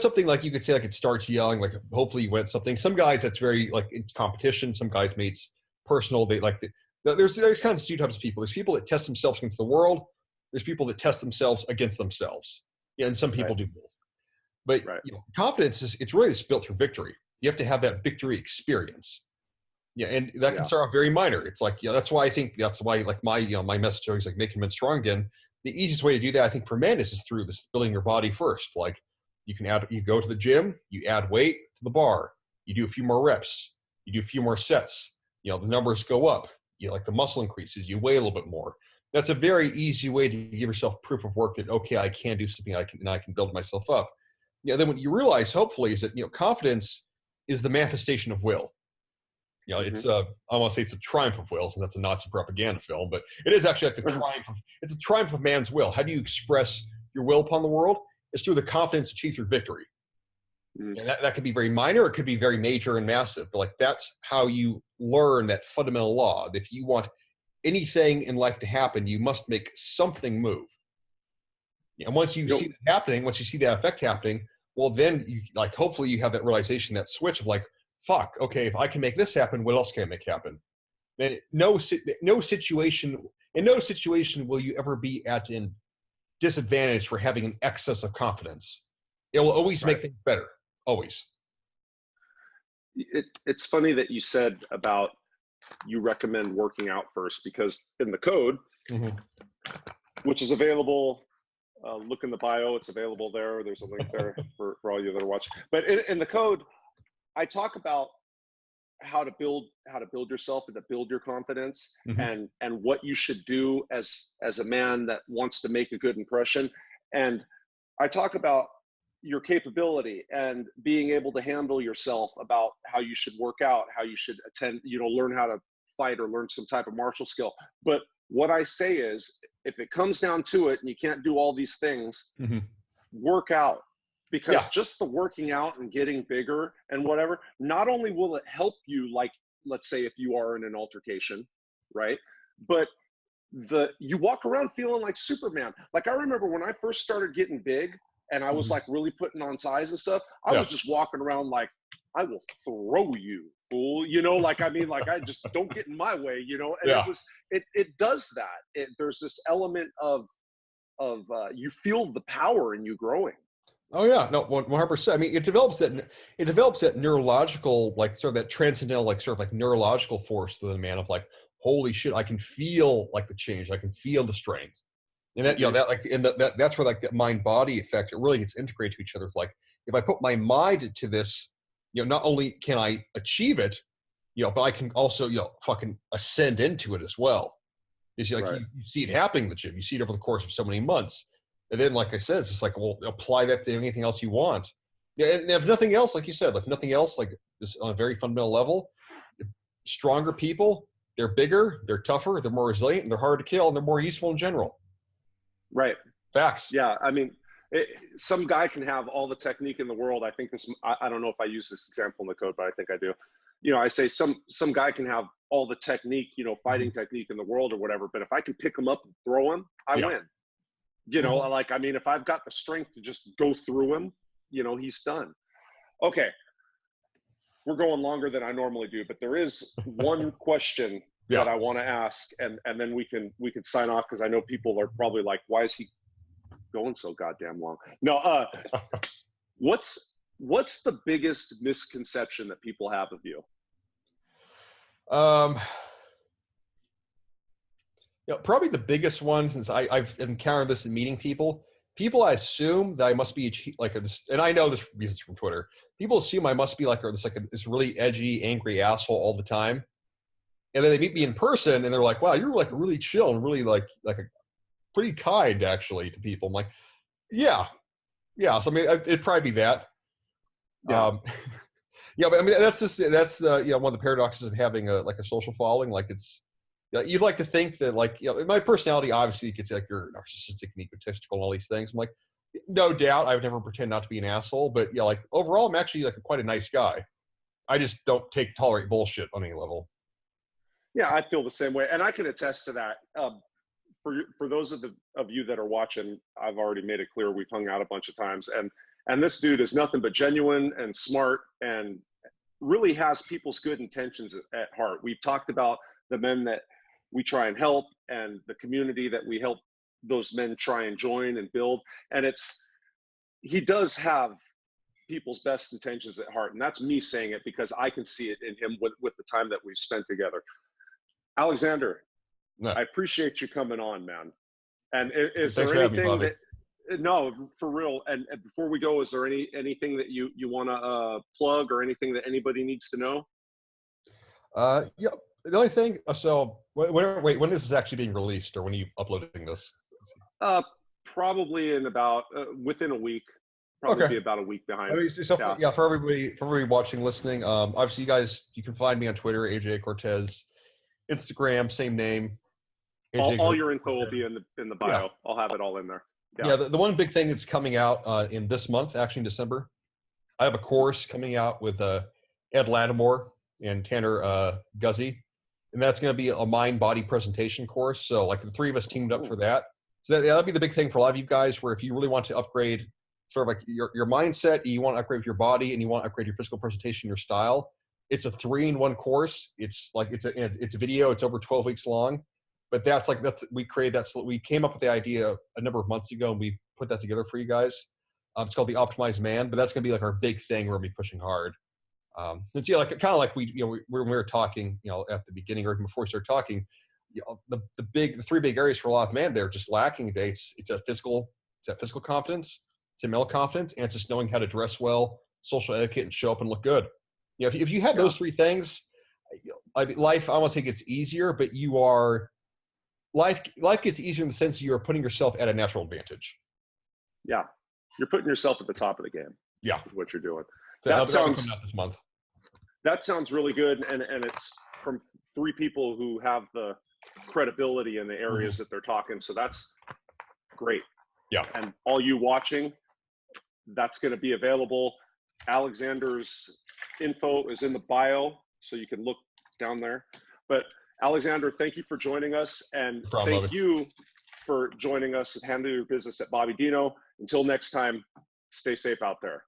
something like you could say, like it starts young, like hopefully you win something. Some guys that's very like in competition. Some guys it's personal. They like there's kind of two types of people. There's people that test themselves against the world. There's people that test themselves against themselves. Yeah, and some people do both. But confidence it's really just built through victory. You have to have that victory experience. Yeah, and that can start off very minor. It's like, that's why like my message always like making men strong again. The easiest way to do that, I think, for men is just through this building your body first. Like you go to the gym, you add weight to the bar, you do a few more reps, you do a few more sets. The numbers go up. Like the muscle increases, you weigh a little bit more. That's a very easy way to give yourself proof of work that, okay, I can do something, I can build myself up. Then what you realize, hopefully, is that confidence is the manifestation of will. It's I want to say it's a triumph of wills, and that's a Nazi propaganda film, but it is actually like it's a triumph of man's will. How do you express your will upon the world? It's through the confidence achieved through victory. And that could be very minor, it could be very major and massive, but like that's how you learn that fundamental law, that if you want anything in life to happen, you must make something move. And once you see that happening, once you see that effect happening, well, then you hopefully you have that realization, that switch of like, fuck, okay, if I can make this happen, what else can I make happen? Then no situation will you ever be at an disadvantage for having an excess of confidence. It will always make things better, always. It's funny that you said about you recommend working out first, because in the code, which is available, look in the bio, it's available there. There's a link there for all you that are watching. But in the code, I talk about how to build yourself and to build your confidence, and what you should do as a man that wants to make a good impression. And I talk about your capability and being able to handle yourself, about how you should work out, how you should learn how to fight or learn some type of martial skill. But what I say is, if it comes down to it and you can't do all these things, work out. Because just the working out and getting bigger and whatever, not only will it help you, like, let's say if you are in an altercation, right? But you walk around feeling like Superman. Like I remember when I first started getting big and I was like really putting on size and stuff, I was just walking around like, I will throw you, fool. I just don't get in my way, and it does that. There's this element of you feel the power in you growing. Oh yeah, no, 100%. I mean, it develops that neurological, like sort of that transcendental, like sort of like neurological force to the man of like, holy shit, I can feel like the change, I can feel the strength, and that that's where like that mind body effect, it really gets integrated to each other. It's like if I put my mind to this, not only can I achieve it, but I can also fucking ascend into it as well. You see, like you see it happening in the gym, you see it over the course of so many months. And then, like I said, it's just like, well, apply that to anything else you want. Yeah, and if nothing else, like you said, like nothing else, like this on a very fundamental level, stronger people, they're bigger, they're tougher, they're more resilient, and they're harder to kill, and they're more useful in general. Right. Facts. Yeah, I mean, some guy can have all the technique in the world. I think I don't know if I use this example in the code, but I think I do. I say some guy can have all the technique, fighting technique in the world or whatever, but if I can pick him up and throw him, I win. If I've got the strength to just go through him, he's done. Okay. We're going longer than I normally do, but there is one question that I want to ask, and then we can sign off, because I know people are probably like, why is he going so goddamn long. No, what's the biggest misconception that people have of you? Probably the biggest one, since I've encountered this in meeting people. People assume that I must be and I know this from Twitter. People assume I must be this really edgy, angry asshole all the time. And then they meet me in person and they're like, wow, you're like really chill and really like a pretty kind actually to people. I'm like, yeah. So I mean, it'd probably be that. Yeah. Yeah, but I mean, that's the, one of the paradoxes of having a social following. Like you'd like to think that my personality obviously gets like you're narcissistic and egotistical and all these things. I'm like, no doubt, I would never pretend not to be an asshole, but overall, I'm actually quite a nice guy. I just don't tolerate bullshit on any level. Yeah, I feel the same way, and I can attest to that. For those of you that are watching, I've already made it clear we've hung out a bunch of times, and this dude is nothing but genuine and smart and really has people's good intentions at heart. We've talked about the men that we try and help and the community that we help those men try and join and build. And he does have people's best intentions at heart. And that's me saying it because I can see it in him with the time that we've spent together. Alexander, no. I appreciate you coming on, man. And is Thanks there anything that, no, for real. And before we go, is there anything that you want to plug or anything that anybody needs to know? Yeah. The only thing, so when is this actually being released, or when are you uploading this? Probably in about within a week. Probably be about a week behind. I mean, so for everybody watching, listening, obviously you can find me on Twitter, AJAC Cortez, Instagram, same name. All your info will be in the bio. Yeah. I'll have it all in there. Yeah, the one big thing that's coming out in this month, actually in December, I have a course coming out with Ed Lattimore and Tanner Guzzi. And that's going to be a mind-body presentation course. So the three of us teamed up for that. So that'll be the big thing for a lot of you guys, where if you really want to upgrade sort of your mindset, you want to upgrade your body, and you want to upgrade your physical presentation, your style, it's a 3-in-1 course. It's a video. It's over 12 weeks long. But we came up with the idea a number of months ago, and we put that together for you guys. It's called the Optimized Man, but that's going to be our big thing. We're going to be pushing hard. It's kind of like when we were talking, at the beginning or even before we started talking, the three big areas for a lot of men, they're just lacking today. It's a physical confidence, it's a mental confidence, and it's just knowing how to dress well, social etiquette, and show up and look good. If you have those three things, life, I don't want to say gets easier, but life gets easier in the sense you're putting yourself at a natural advantage. Yeah, you're putting yourself at the top of the game. Yeah, with what you're doing. That sounds out this month. That sounds really good, and it's from three people who have the credibility in the areas that they're talking. So that's great. Yeah. And all you watching, that's going to be available. Alexander's info is in the bio, so you can look down there. But Alexander, thank you for joining us, and thank you for joining us at Handle Your Business at Bobby Dino. Until next time, stay safe out there.